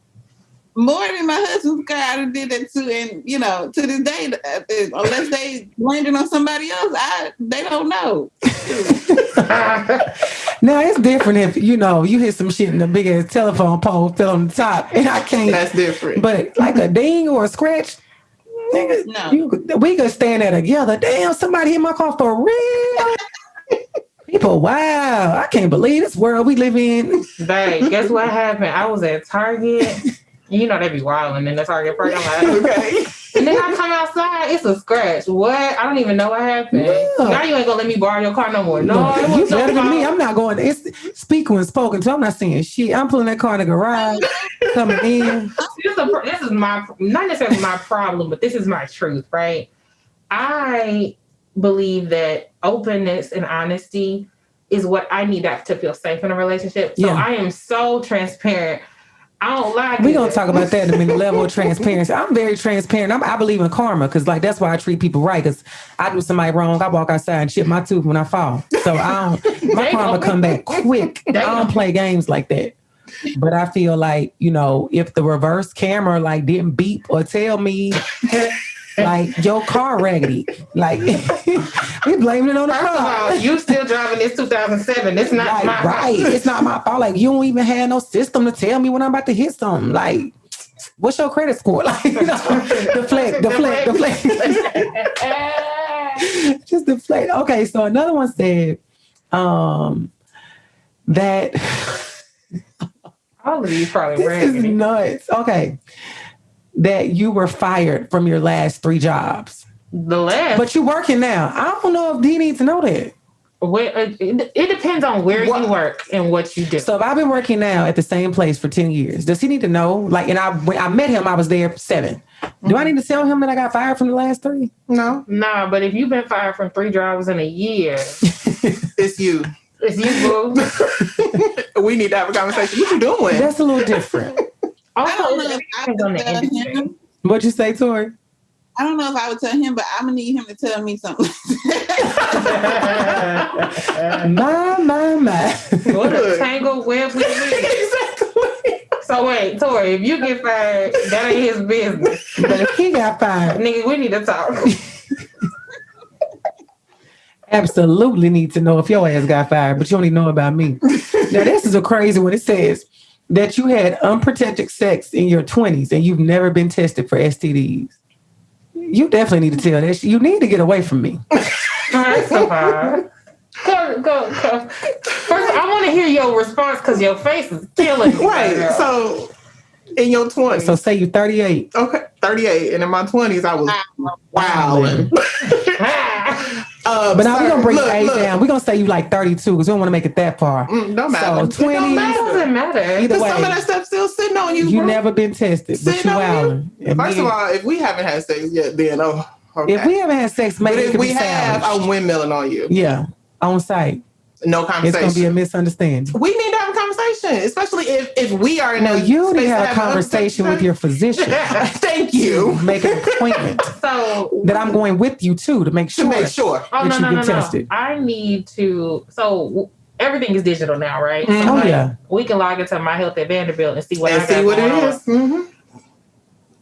more than my husband's car, I done did that too. And, you know, to this day, unless they landed on somebody else, they don't know. Now, it's different if, you know, you hit some shit and the big ass telephone pole fell on the top and I can't. That's different. But like a ding or a scratch, nigga, no. We could stand there together. Damn, somebody hit my car for real. People, wow, I can't believe this world we live in. Babe, guess what happened? I was at Target. You know they be wilding in the Target park. I'm like, okay. And then I come outside, it's a scratch. What? I don't even know what happened. Yeah. Now you ain't gonna let me borrow your car no more. No, you better than me. I'm not going. It's speaking when spoken to. I'm not saying shit. I'm pulling that car in the garage, coming in. This is my, not necessarily my problem, but this is my truth, right? I believe that openness and honesty is what I need to feel safe in a relationship. So I am so transparent. I don't lie. We're going to talk about that in a minute, level of transparency. I'm very transparent. I believe in karma because, like, that's why I treat people right because I do somebody wrong. I walk outside and chip my tooth when I fall. So my karma come back quick. I don't play games like that. But I feel like, you know, if the reverse camera, like, didn't beep or tell me... like your car raggedy. Like we blaming it on the car. You still driving this 2007. It's not my right. It's not my fault. Like you don't even have no system to tell me when I'm about to hit something. Like what's your credit score? Like you know, deflect. Just deflate. Okay, so another one said that all of these probably this is nuts. Okay. That you were fired from your last 3 jobs. The last? But you're working now. I don't know if he needs to know that. It depends on where you work and what you do. So if I've been working now at the same place for 10 years, does he need to know? Like, and when I met him, I was there 7. Do I need to tell him that I got fired from the last 3? No, but if you've been fired from 3 jobs in a year, it's you. It's you, boo. We need to have a conversation. What you doing? That's a little different. I don't know if I would tell him. What'd you say, Tori? I don't know if I would tell him, but I'm gonna need him to tell me something. my. What a tangled web we live. Exactly. So wait, Tori, if you get fired, that ain't his business. But if he got fired, nigga, we need to talk. Absolutely need to know if your ass got fired, but you don't even know about me. Now this is a crazy one. It says that you had unprotected sex in your 20s and you've never been tested for STDs. You definitely need to tell that. You need to get away from me. That's so hard. Go. First, I want to hear your response because your face is killing me. Right. So, in your 20s. So, say you're 38. Okay, 38. And in my 20s, I was wilding. But now we're going to bring the age down. We're going to say you like 32 because we don't want to make it that far. Don't matter. So 20. It doesn't matter. Either way, some of that stuff's still sitting on you. You never been tested, but you wilding. First of all, if we haven't had sex yet, then okay. If we haven't had sex, maybe but if we have, I'm windmilling on you. Yeah, on site. No conversation. It's going to be a misunderstanding. We need to have a conversation, especially if we are in you need to have a conversation with your physician. Thank you. Make an appointment. So that I'm going with you too to make sure. Oh, no. Tested. I need to. So everything is digital now, right? Mm-hmm. So yeah. We can log into My Health at Vanderbilt and see what it is. Mm-hmm.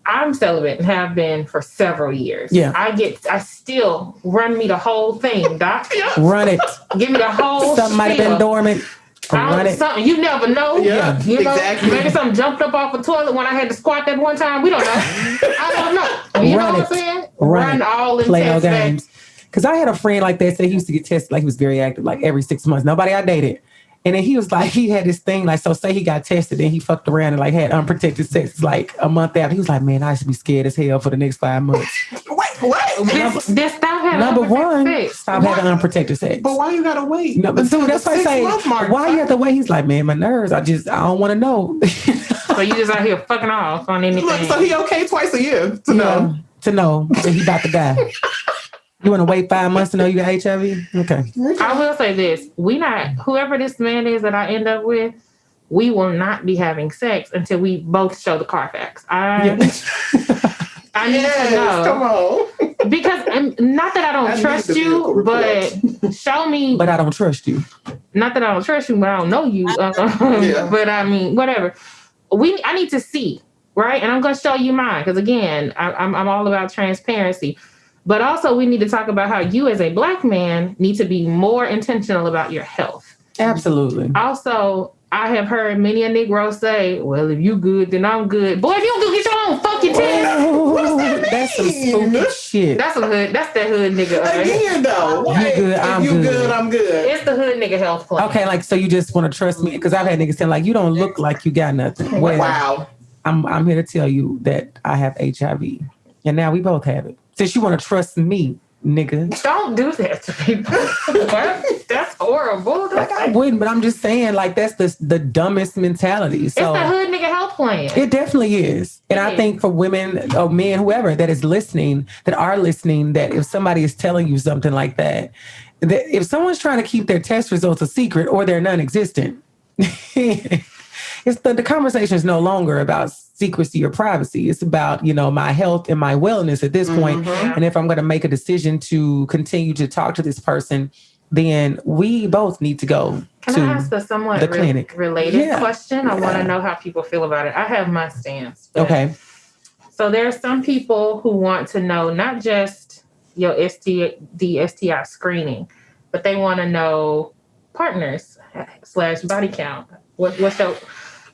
I'm celibate and have been for several years. Yeah. I still run me the whole thing, Doc. Run it. Give me the whole Something might have been dormant. Run it. Something you never know. Yeah, you know, exactly. Maybe something jumped up off a toilet when I had to squat that one time. We don't know. I don't know. You know what I'm saying? Run all in play no games. Because I had a friend like that say he used to get tested like he was very active, like every 6 months. Nobody I dated. And then he was like, he had this thing, like, so say he got tested and he fucked around and like had unprotected sex like a month after. He was like, man, I should be scared as hell for the next 5 months. What? This stop having number one, sex. Stop having unprotected sex. But why you gotta wait? No, but so that's why I say, why you have to wait? He's like, man, my nerves. I don't want to know. So you just out here fucking off on anything. Look, so he okay twice a year to know. To know that he about to die. You want to wait 5 months to know you got HIV? Okay. I will say this. Whoever this man is that I end up with, we will not be having sex until we both show the Carfax. I need to know. Come on. Because, not that I don't trust you, but show me. But I don't trust you. Not that I don't trust you, but I don't know you. But I mean, whatever. I need to see, right? And I'm going to show you mine. Because again, I'm all about transparency. But also, we need to talk about how you as a Black man need to be more intentional about your health. Absolutely. Also, I have heard many a Negro say, well, if you good, then I'm good. Boy, if you don't go get your own fucking test. That's some spooky shit. That's that hood nigga. Again, though. You good, I'm if you good, I'm good. It's the hood nigga health plan. Okay, like, so you just want to trust me? Because I've had niggas saying, like, you don't look like you got nothing. Well, wow. I'm here to tell you that I have HIV. And now we both have it. Since you want to trust me, nigga. Don't do that to people. That's horrible. Like, I wouldn't, but I'm just saying, like, that's the dumbest mentality. So it's the hood nigga health plan. It definitely is. And I think for women or men, whoever that is listening, that if somebody is telling you something like that if someone's trying to keep their test results a secret or they're non-existent, it's the conversation is no longer about secrecy or privacy. It's about, my health and my wellness at this point. And if I'm going to make a decision to continue to talk to this person, then we both need to go Can to I ask a somewhat the clinic. Related question? I want to know how people feel about it. I have my stance. Okay. So there are some people who want to know not just your STI screening, but they want to know partners / body count. What's your...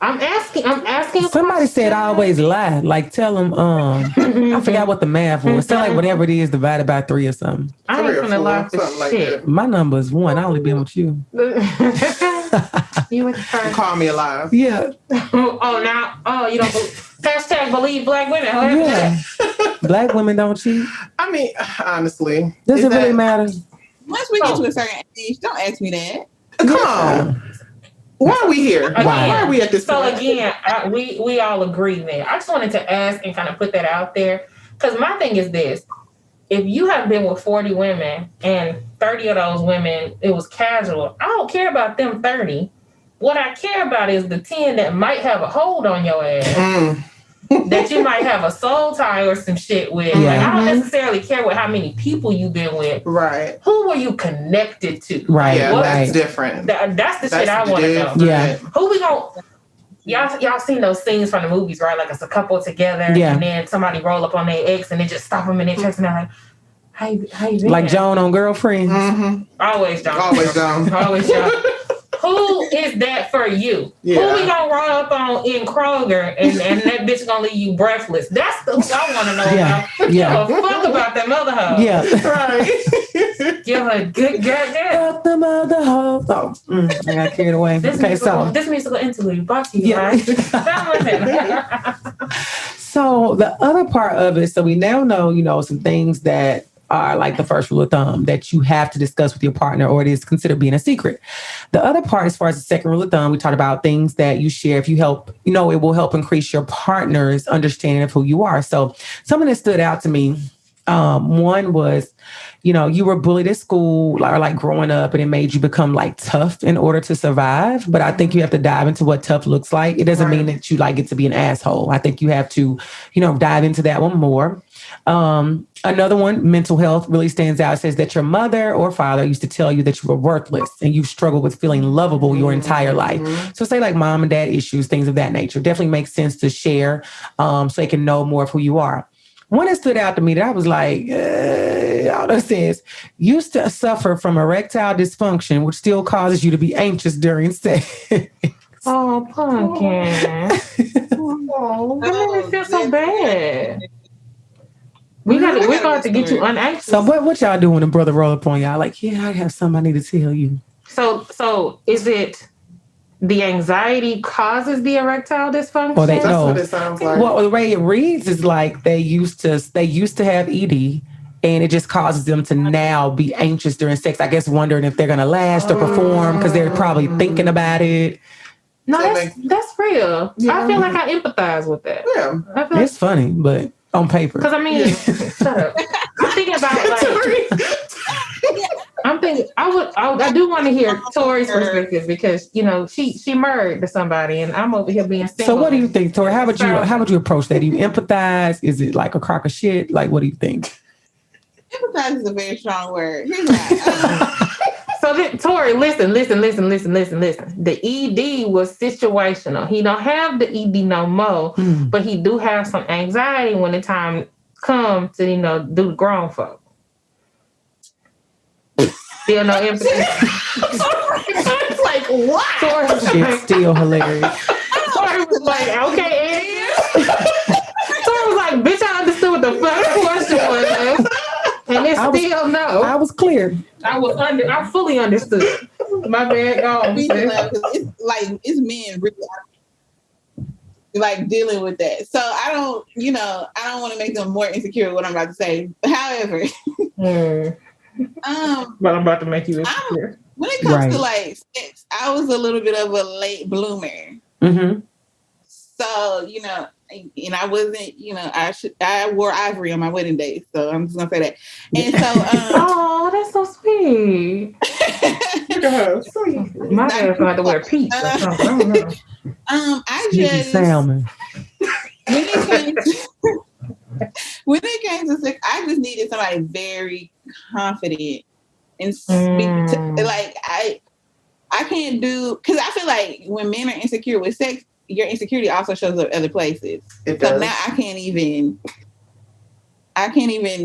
I'm asking. Somebody said I always lie. Like, tell them, I forgot what the math was. Tell like whatever it is divided by 3 or something. I ain't gonna lie for shit. Like my number is 1. I only been with you. You call me alive. Yeah. You don't believe Black women. Yeah. Black women don't cheat. I mean, honestly. Does it really matter? Once we get to a certain age, don't ask me that. Come on. Why are we here? Why are we at this point? So again, we all agree there. I just wanted to ask and kind of put that out there. Because my thing is this. If you have been with 40 women and 30 of those women, it was casual, I don't care about them 30. What I care about is the 10 that might have a hold on your ass. That you might have a soul tie or some shit with. Yeah. Like, I don't necessarily care with how many people you've been with. Right. Who were you connected to? Right. Yeah, that's different. That's the shit I want to know. Yeah. Who we gonna... Y'all seen those scenes from the movies, right? Like it's a couple together, and then somebody roll up on their ex, and they just stop them in their chest, and they're like, "How you been?" Like Joan on Girlfriends. Always Joan. Always Joan. Always Joan. Who is that for you? Yeah. Who we gonna roll up on in Kroger and that bitch gonna leave you breathless? That's the who I want to know about. Yeah. Give a fuck about that mother hoe. Yeah. Right. Give her a good goddamn. Fuck the mother hoe. Oh, I got carried away. This musical interlude brought to you by. So the other part of it, so we now know, some things that are like the first rule of thumb that you have to discuss with your partner, or it is considered being a secret. The other part, as far as the second rule of thumb, we talked about things that you share. If you help, it will help increase your partner's understanding of who you are. So something that stood out to me One was, you were bullied at school or like growing up, and it made you become like tough in order to survive. But I think you have to dive into what tough looks like. It doesn't mean that you like get to be an asshole. I think you have to, dive into that one more. Another one, mental health, really stands out. It says that your mother or father used to tell you that you were worthless and you struggled with feeling lovable your entire life. So say like mom and dad issues, things of that nature. Definitely makes sense to share so they can know more of who you are. One that stood out to me that I was like, all that says, used to suffer from erectile dysfunction, which still causes you to be anxious during sex. Oh, Pumpkin. That made me feel so bad. We're going to get you unanxious. So what y'all doing when a brother roll up on y'all? Like, yeah, I have something I need to tell you. So is it the anxiety causes the erectile dysfunction? Well, that's what it sounds like. Well, the way it reads is like they used to have ED, and it just causes them to now be anxious during sex. I guess wondering if they're gonna last or perform because they're probably thinking about it. No, that's real. Yeah. I feel like I empathize with that. Yeah, it's funny, but on paper. Because I mean, shut up. I'm thinking about like. I do want to hear Tori's perspective because she married to somebody and I'm over here being single. So what do you think, Tori? How would you approach that? Do you empathize? Is it like a crock of shit? Like what do you think? Empathize is a very strong word. Here's why. So Tori, listen. The ED was situational. He don't have the ED no more, but he do have some anxiety when the time comes to do the grown folk. Still no empathy. It's like what? It's still hilarious. Tori was like, okay, Tori was like, bitch, I understood what the fuck question was. And it's still no. I was clear. I fully understood. My bad. It's men really like dealing with that. So I don't want to make them more insecure with what I'm about to say. However, but I'm about to make you insecure. When it comes to like sex, I was a little bit of a late bloomer. Mm-hmm. So, and I wasn't, I wore ivory on my wedding day. So I'm just gonna say that. And so oh, that's so sweet. My dad's gonna have to wear peach or something. I don't know. I just salmon. When it came to sex, I just needed somebody very confident and speak to, like I can't do, because I feel like when men are insecure with sex, your insecurity also shows up other places. So now I can't even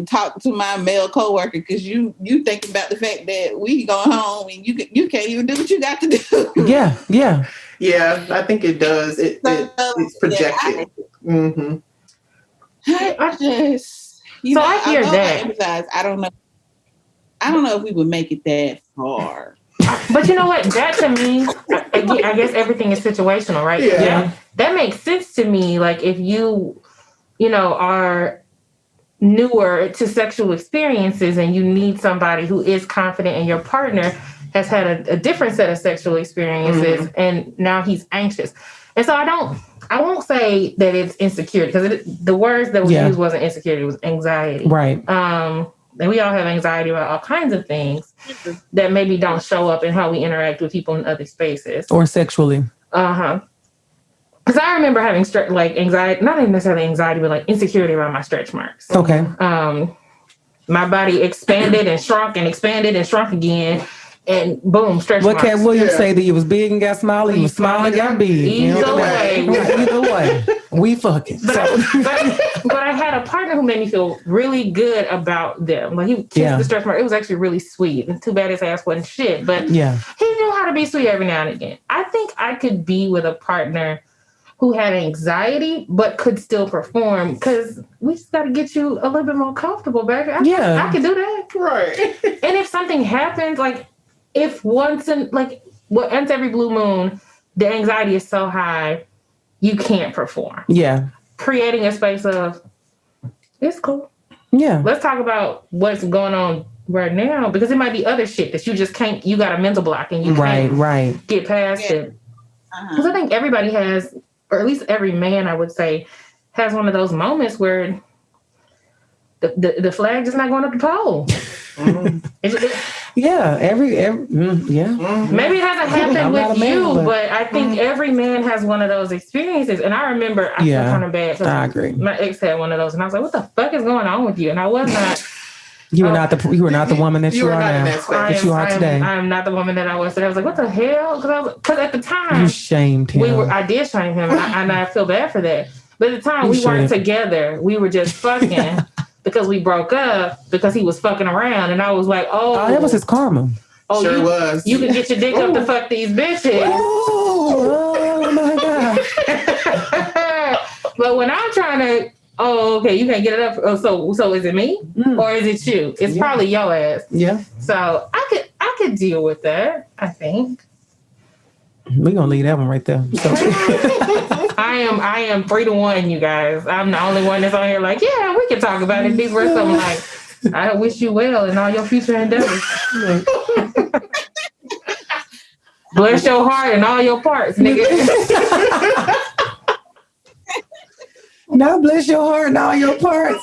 talk to my male coworker because you think about the fact that we go home and you can't even do what you got to do. Yeah. I think it does. It's projected. I just, I hear that. I don't know if we would make it that far. But you know what? That to me, I guess everything is situational, right? Yeah. That makes sense to me. Like if you are newer to sexual experiences and you need somebody who is confident and your partner has had a different set of sexual experiences and now he's anxious. And so I won't say that it's insecurity because the words that were used wasn't insecurity, it was anxiety. Right. And we all have anxiety about all kinds of things that maybe don't show up in how we interact with people in other spaces. Or sexually. Because I remember having anxiety, not even necessarily anxiety, but like insecurity around my stretch marks. Okay. My body expanded and shrunk again. And boom, stretch marks. What Cat Williams say that you was big and got smaller, you was small and got big. Either way. We fucking. But I had a partner who made me feel really good about them. Like he kissed the stretch mark. It was actually really sweet. And too bad his ass wasn't shit. But he knew how to be sweet every now and again. I think I could be with a partner who had anxiety but could still perform because we just got to get you a little bit more comfortable, baby. I could do that. Right. And if something happens, like if once every blue moon, the anxiety is so high, you can't perform. Yeah. Creating a space of, it's cool. Yeah. Let's talk about what's going on right now because it might be other shit that you just can't, you got a mental block and you can't get past it. Because I think everybody has, or at least every man, I would say, has one of those moments where the flag just not going up the pole. Yeah, maybe it hasn't happened with you, but I think every man has one of those experiences. And I remember I felt kind of bad. I agree. My ex had one of those, and I was like, "What the fuck is going on with you?" And I was not. You were not the woman that you are now. That you are today. I am not the woman that I was today. I was like, "What the hell?" Because at the time, you shamed him. I did shame him, and I feel bad for that. But at the time, we weren't together. We were just fucking. Because we broke up because he was fucking around, and I was like, "Oh, that was his karma." Oh, sure was. You can get your dick up to fuck these bitches. Oh my god! But when I'm trying to, okay, you can't get it up. Oh, so is it me or is it you? It's probably your ass. Yeah. So I could deal with that. I think. We're gonna leave that one right there. So. I am 3-1, you guys. I'm the only one that's on here like, yeah, we can talk about it. These were something like, I wish you well in all your future endeavors. Bless your heart and all your parts, nigga. Now bless your heart and all your parts.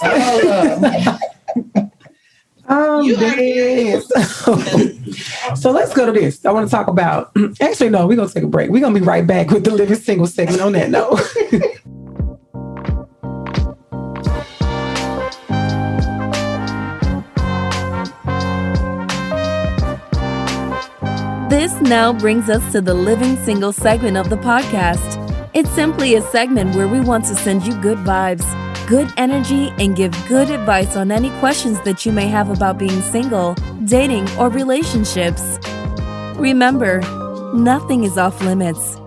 So let's go to this. I want to talk about, actually, no, we're going to take a break. We're going to be right back with the Living Single segment on that note. This now brings us to the Living Single segment of the podcast. It's simply a segment where we want to send you good vibes, good energy, and give good advice on any questions that you may have about being single, dating, or relationships. Remember, nothing is off limits.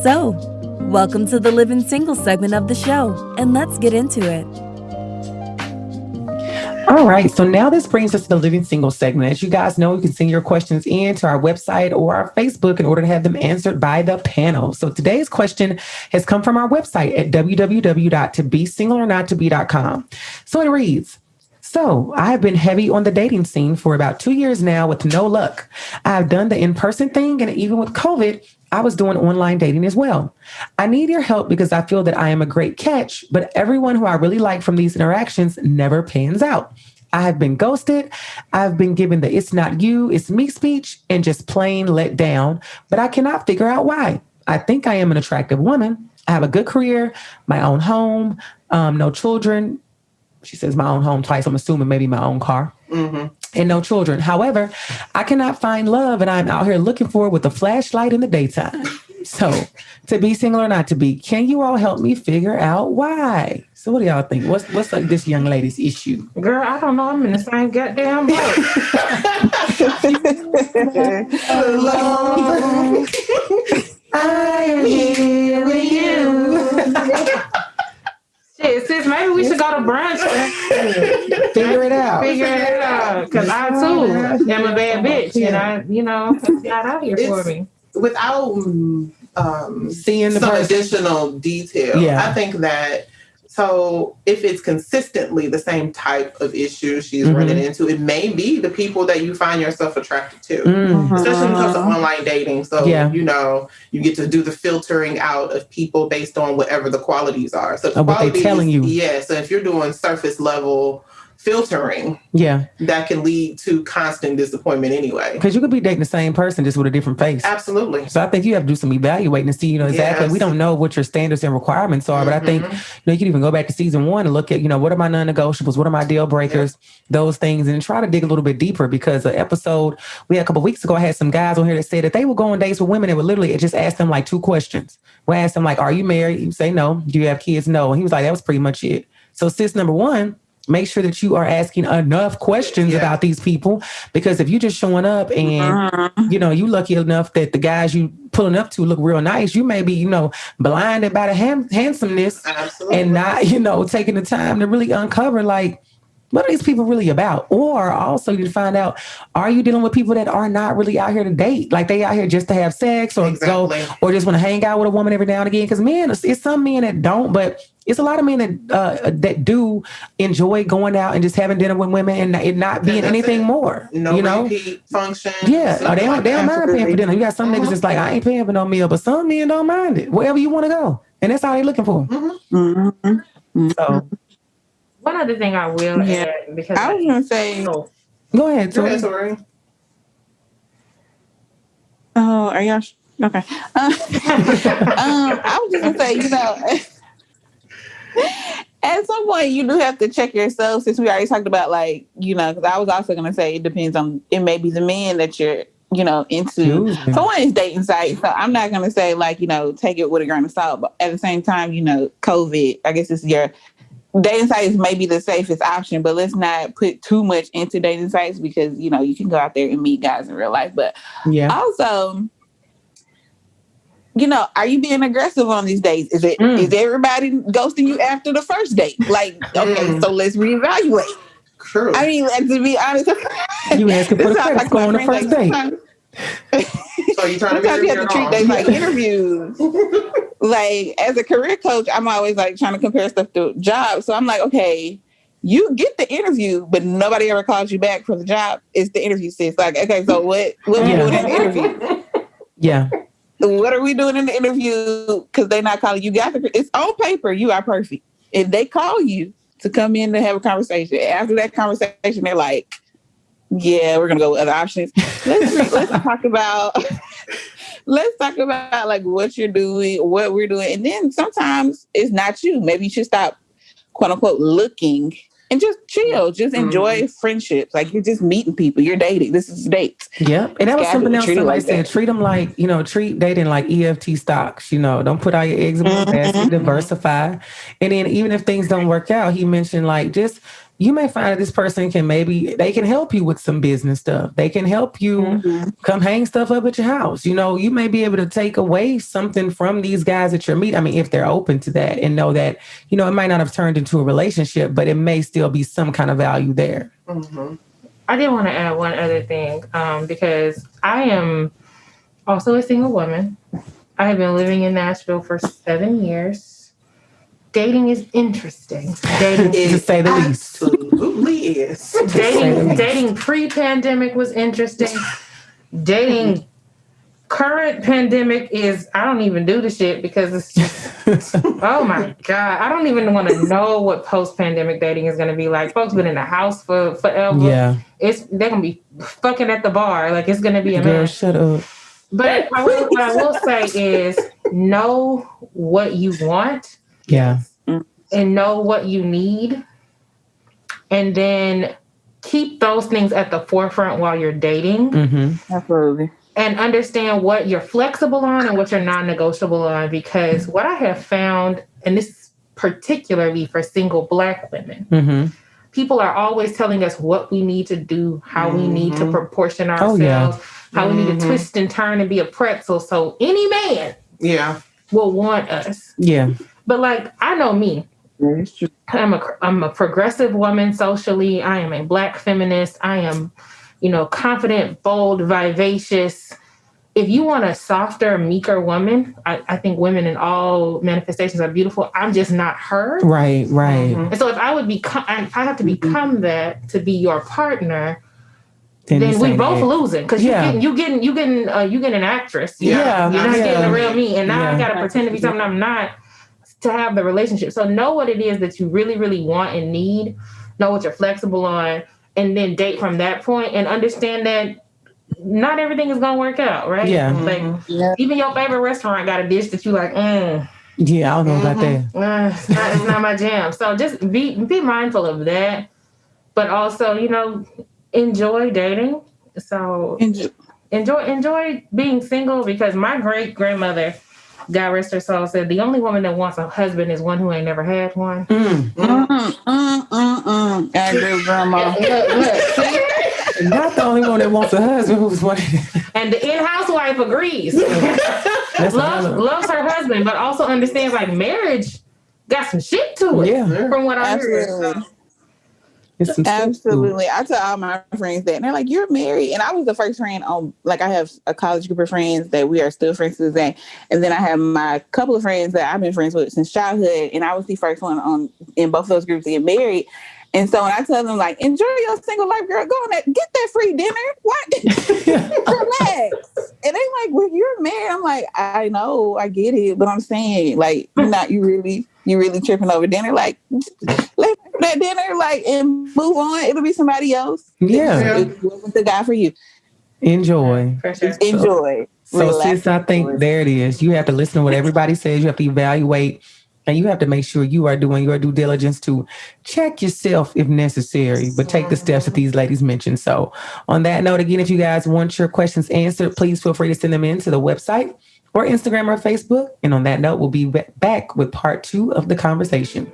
So, welcome to the Living Single segment of the show, and let's get into it. All right, so now this brings us to the Living Single segment. As you guys know, you can send your questions in to our website or our Facebook in order to have them answered by the panel. So today's question has come from our website at www.tobesingleornottobe.com. So it reads, so I have been heavy on the dating scene for about 2 years now with no luck. I've done the in-person thing, and even with COVID, I was doing online dating as well. I need your help because I feel that I am a great catch, but everyone who I really like from these interactions never pans out. I have been ghosted. I've been given the it's not you, it's me speech and just plain let down, but I cannot figure out why. I think I am an attractive woman. I have a good career, my own home, no children. She says my own home twice. I'm assuming maybe my own car. Mm-hmm. And no children. However, I cannot find love, and I'm out here looking for it with a flashlight in the daytime. So, to be single or not to be, can you all help me figure out why? So, what do y'all think? What's like this young lady's issue? Girl, I don't know. I'm in the same goddamn boat. Alone, I am here with you. Shit, sis, maybe we should go to brunch. Figure it out. Because I, too, am a bad bitch. And I, got out here for me. Without seeing some additional detail, I think that, so if it's consistently the same type of issue she's running into, it may be the people that you find yourself attracted to, especially when it comes to online dating. So, you get to do the filtering out of people based on whatever the qualities are. So what they're telling you. Yeah. So if you're doing surface level filtering, that can lead to constant disappointment anyway. Because you could be dating the same person just with a different face. Absolutely. So I think you have to do some evaluating to see, exactly. Yes. We don't know what your standards and requirements are, but I think you can even go back to season 1 and look at, what are my non-negotiables? What are my deal breakers? Those things, and try to dig a little bit deeper, because the episode we had a couple of weeks ago, I had some guys on here that said that they would go on dates with women and would literally just ask them like 2 questions. We asked them like, are you married? You say no. Do you have kids? No. And he was like, that was pretty much it. So sis number 1, make sure that you are asking enough questions about these people, because if you're just showing up and, you lucky enough that the guys you pulling up to look real nice, you may be, blinded by the handsomeness. Absolutely. And not, taking the time to really uncover, like, what are these people really about? Or also you find out, are you dealing with people that are not really out here to date? Like they out here just to have sex or go, or just want to hang out with a woman every now and again? Because men, it's some men that don't, but it's a lot of men that do enjoy going out and just having dinner with women and it not being anything more. No repeat function. Yeah, they don't mind paying for dinner. You got some niggas that's like, I ain't paying for no meal, but some men don't mind it. Wherever you want to go. And that's all they're looking for. So... One other thing I will add, because I was going to say... Go ahead, Tori. Oh, are y'all... Okay. I was just going to say, at some point you do have to check yourself, since we already talked about, like, because I was also going to say it depends on, it may be the man that you're, into. For one, it's dating site. So I'm not going to say, like, take it with a grain of salt. But at the same time, COVID, I guess it's your... Dating sites may be the safest option, but let's not put too much into dating sites because, you can go out there and meet guys in real life. But also, are you being aggressive on these dates? Is everybody ghosting you after the first date? Like, okay, so let's reevaluate. True. I mean, to be honest, you asking for the credit score on the first date. So you trying to sometimes you have to treat dates like interviews. Like, as a career coach, I'm always like trying to compare stuff to jobs. So I'm like, okay, you get the interview, but nobody ever calls you back for the job. It's the interview sis. Like, okay, so what are we doing in the interview? Yeah. What are we doing in the interview? Because they're not calling you. It's on paper. You are perfect. If they call you to come in to have a conversation, after that conversation, they're like, yeah, we're gonna go with other options. Let's talk about like what you're doing, what we're doing, and then sometimes it's not you. Maybe you should stop, quote unquote, looking and just chill, just enjoy friendships. Like, you're just meeting people, you're dating. This is dates. Yeah, and that was something else somebody said. Treat them like, treat dating like EFT stocks. Don't put all your eggs in one basket. Diversify, and then even if things don't work out, he mentioned like just. You may find that this person they can help you with some business stuff. They can help you come hang stuff up at your house. You may be able to take away something from these guys that you're meeting. I mean, if they're open to that and know that, it might not have turned into a relationship, but it may still be some kind of value there. Mm-hmm. I did want to add one other thing because I am also a single woman. I have been living in Nashville for 7 years. Dating is interesting. Dating is, to say the least. Absolutely is. Dating pre-pandemic was interesting. Dating current pandemic is, I don't even do the shit because it's just, oh my God. I don't even want to know what post-pandemic dating is going to be like. Folks been in the house for forever. Yeah. They're going to be fucking at the bar. Like, it's going to be a Girl, mess. Shut up. But what I will say is know what you want. Yeah. And know what you need. And then keep those things at the forefront while you're dating. Mm-hmm. Absolutely. And understand what you're flexible on and what you're non-negotiable on. Because what I have found, and this is particularly for single Black women, people are always telling us what we need to do, how we need to proportion ourselves, how we need to twist and turn and be a pretzel. So any man will want us. Yeah. But like, I know me. I'm a progressive woman socially. I am a Black feminist. I am, confident, bold, vivacious. If you want a softer, meeker woman, I think women in all manifestations are beautiful. I'm just not her. Right. And so if I have to become that to be your partner, then we both losing because you getting an actress. Yeah. You're not getting the real me, and now I gotta pretend to be something I'm not to have the relationship. So know what it is that you really, really want and need. Know what you're flexible on, and then date from that point, and understand that not everything is gonna work out, right? Yeah. Like even your favorite restaurant got a dish that you like. Yeah, I don't know about that. It's not my jam. So just be mindful of that, but also enjoy dating. So enjoy being single, because my great grandmother, God rest her soul, said the only woman that wants a husband is one who ain't never had one. I agree with grandma. Look, not the only one that wants a husband who's one. And the in-house wife agrees. loves her husband, but also understands like marriage got some shit to it. Yeah. From what I heard. Absolutely. I tell all my friends that, and they're like, "You're married." And I was the first friend on, like, I have a college group of friends that we are still friends to this day, and then I have my couple of friends that I've been friends with since childhood, and I was the first one in both of those groups to get married. And so when I tell them, like, enjoy your single life, girl, go on that, get that free dinner. What? Relax. And they like, well, you're married. I'm like, I know, I get it, but I'm saying, like, you really tripping over dinner. Like, let that dinner, like, and move on. It'll be somebody else. Yeah. It wasn't the guy for you. Enjoy. For sure. Enjoy. So sis, I think there it is. You have to listen to what everybody says. You have to evaluate, and you have to make sure you are doing your due diligence to check yourself if necessary, but take the steps that these ladies mentioned. So on that note, again, if you guys want your questions answered, please feel free to send them in to the website or Instagram or Facebook. And on that note, we'll be back with part 2 of the conversation.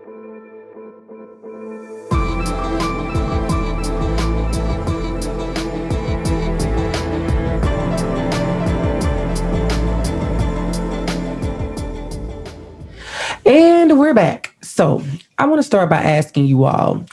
And we're back. So I want to start by asking you all,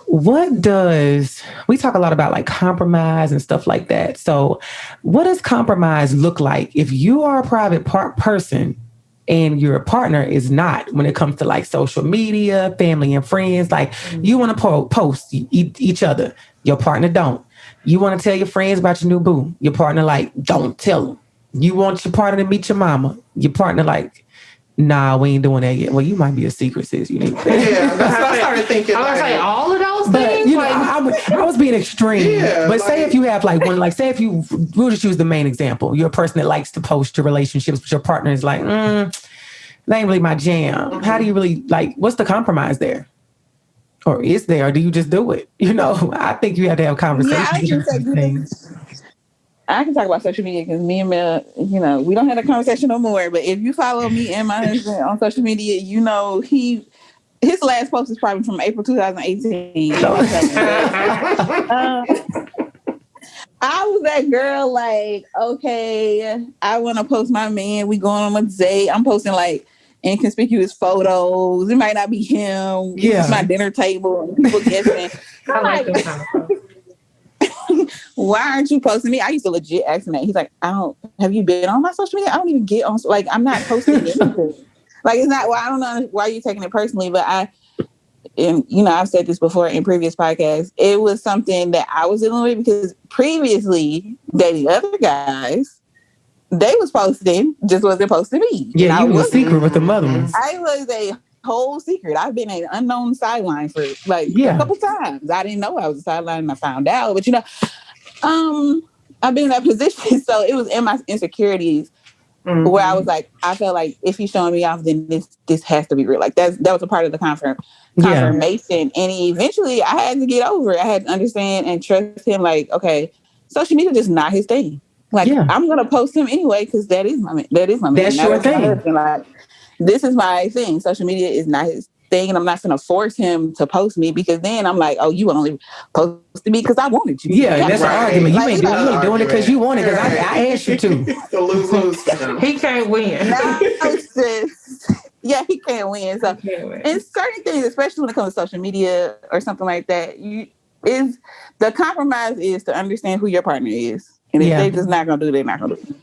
we talk a lot about like compromise and stuff like that. So what does compromise look like if you are a private person and your partner is not, when it comes to like social media, family and friends? Like you want to post each other, your partner don't. You want to tell your friends about your new boo, your partner like, don't tell them. You want your partner to meet your mama, your partner like, nah, we ain't doing that yet. Well, you might be a secret, sis. You need to that's what I started thinking. I was like, all of those things? But, you know, I was being extreme. Yeah, but say if you have like one, like say if you, we'll just use the main example. You're a person that likes to post your relationships, but your partner is like, that ain't really my jam. Mm-hmm. How do you really, like, what's the compromise there? Or is there, or do you just do it? You know, I think you have to have conversations. I can talk about social media because me and Mel, you know, we don't have a conversation no more. But if you follow me and my husband on social media, you know, his last post is probably from April 2018. I was that girl like, okay, I want to post my man. We going on a date. I'm posting like inconspicuous photos. It might not be him. Yeah. This is my dinner table. And people guessing. I like those kind of photos. Why aren't you posting me? I used to legit ask him that. He's like, have you been on my social media? I don't even get on, like, I'm not posting anything. Like, it's not, well, I don't know why you're taking it personally, but and you know, I've said this before in previous podcasts, it was something that I was dealing with because previously dating other guys, they was posting, just wasn't posting me. Yeah, you was a secret with the other ones. I was a whole secret. I've been an unknown sideline for like a couple times. I didn't know I was a sideline and I found out. But you know, I've been in that position. So it was in my insecurities where I was like, I felt like if he's showing me off, then this has to be real. Like that was a part of the confirmation. And eventually I had to get over it. I had to understand and trust him. Like, okay, social media is just not his thing. Like I'm gonna post him anyway because that is my man. That's your thing. Like, this is my thing. Social media is not his thing, and I'm not going to force him to post me because then I'm like, oh, you only posted me because I wanted you. Yeah, that's an argument. You ain't doing it because you want it because I asked you to. Lose. He can't win. No, yeah, he can't win. So, and certain things, especially when it comes to social media or something like that, the compromise is to understand who your partner is, and if they're just not going to do it, they're not going to do it.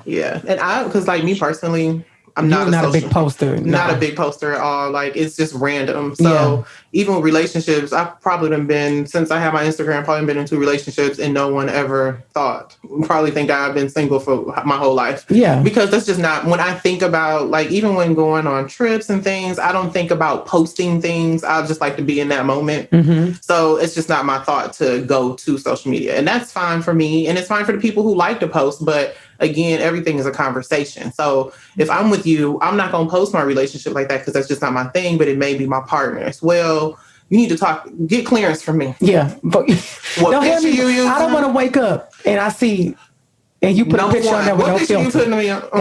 Yeah, and because like me personally, I'm not a big poster. Not a big poster at all. Like it's just random. So even with relationships, I've probably been since I have my Instagram, probably been in 2 relationships and no one ever thought. Probably think I've been single for my whole life. Yeah. Because that's just not when I think about like even when going on trips and things, I don't think about posting things. I just like to be in that moment. Mm-hmm. So it's just not my thought to go to social media. And that's fine for me. And it's fine for the people who like to post, but again, everything is a conversation. So if I'm with you, I'm not going to post my relationship like that because that's just not my thing, but it may be my partner's. Well, you need to get clearance from me. Yeah. But don't have me, I don't want to wake up and I see, and you put a picture on there with no filter.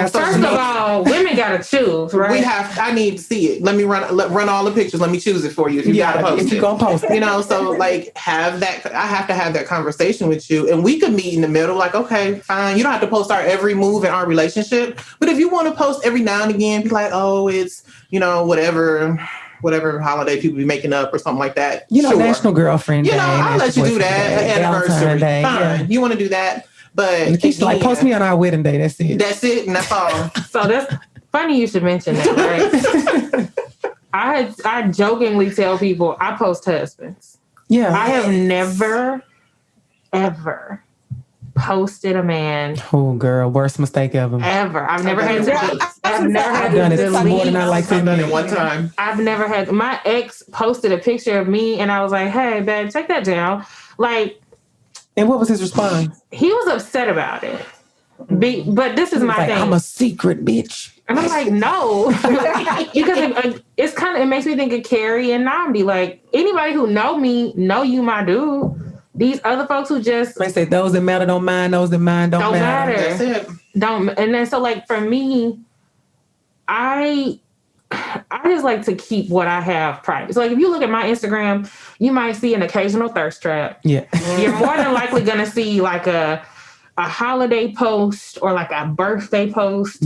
First of all, women got to choose, right? I need to see it. Let me run all the pictures. Let me choose it for you if you got to post it. If you're going to post it. You know, so like I have to have that conversation with you and we could meet in the middle. Like, okay, fine. You don't have to post our every move in our relationship. But if you want to post every now and again, be like, oh, it's, you know, whatever holiday people be making up or something like that. You know, National Girlfriend Day. You know, I'll let you do that. Anniversary. Day. Fine. Yeah. You want to do that. But like post me on our wedding day. That's it. That's it, and that's all. So that's funny you should mention that, right? I jokingly tell people I post husbands. Yeah. I have never, ever posted a man. Oh, girl, worst mistake ever. I've never had to. I've done it more than I like to admit. One time. I've never had. My ex posted a picture of me, and I was like, "Hey, babe, take that down." Like, and what was his response? He was upset about it. But this is my thing. I'm a secret bitch. And I'm like, no, because it makes me think of Carrie and Namdi. Like, anybody who know me, know you, my dude. These other folks who just... They say those that matter don't mind, those that mind don't matter. That's it. And then, so, like, for me, I just like to keep what I have private. So, like, if you look at my Instagram, you might see an occasional thirst trap. Yeah. You're more than likely going to see, like, a holiday post or like a birthday post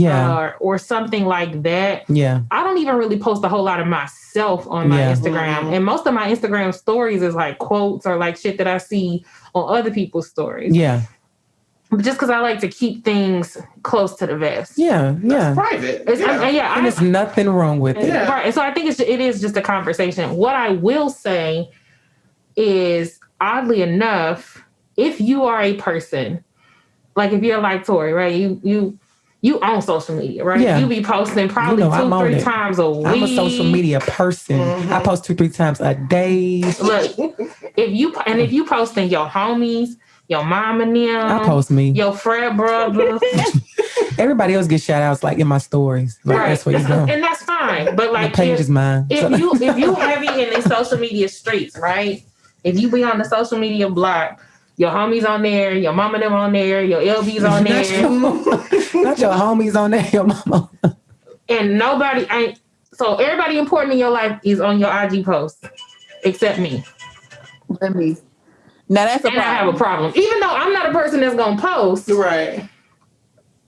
or something like that. Yeah. I don't even really post a whole lot of myself on my Instagram. Mm-hmm. And most of my Instagram stories is like quotes or like shit that I see on other people's stories. Yeah. But just because I like to keep things close to the vest. Yeah. Yeah. It's private. And there's nothing wrong with it. Right. And so I think it is just a conversation. What I will say is, oddly enough, if you are a person, like if you're like Tori, right? You own social media, right? Yeah. You be posting probably 2-3 times a week. I'm a social media person. Mm-hmm. I post 2-3 times a day. Look, if you posting your homies, your mom and them, I post me, your frat brothers. Everybody else gets shout outs like in my stories. Like, right. That's what you do. And that's fine. But like the page is mine. If you heavy in the social media streets, right? If you be on the social media block, your homies on there, your mama them on there, your LBs on there. Not your homies on there, your mama. And nobody ain't. So everybody important in your life is on your IG post, except me. Let me. Now that's a problem. I have a problem. Even though I'm not a person that's gonna post. Right.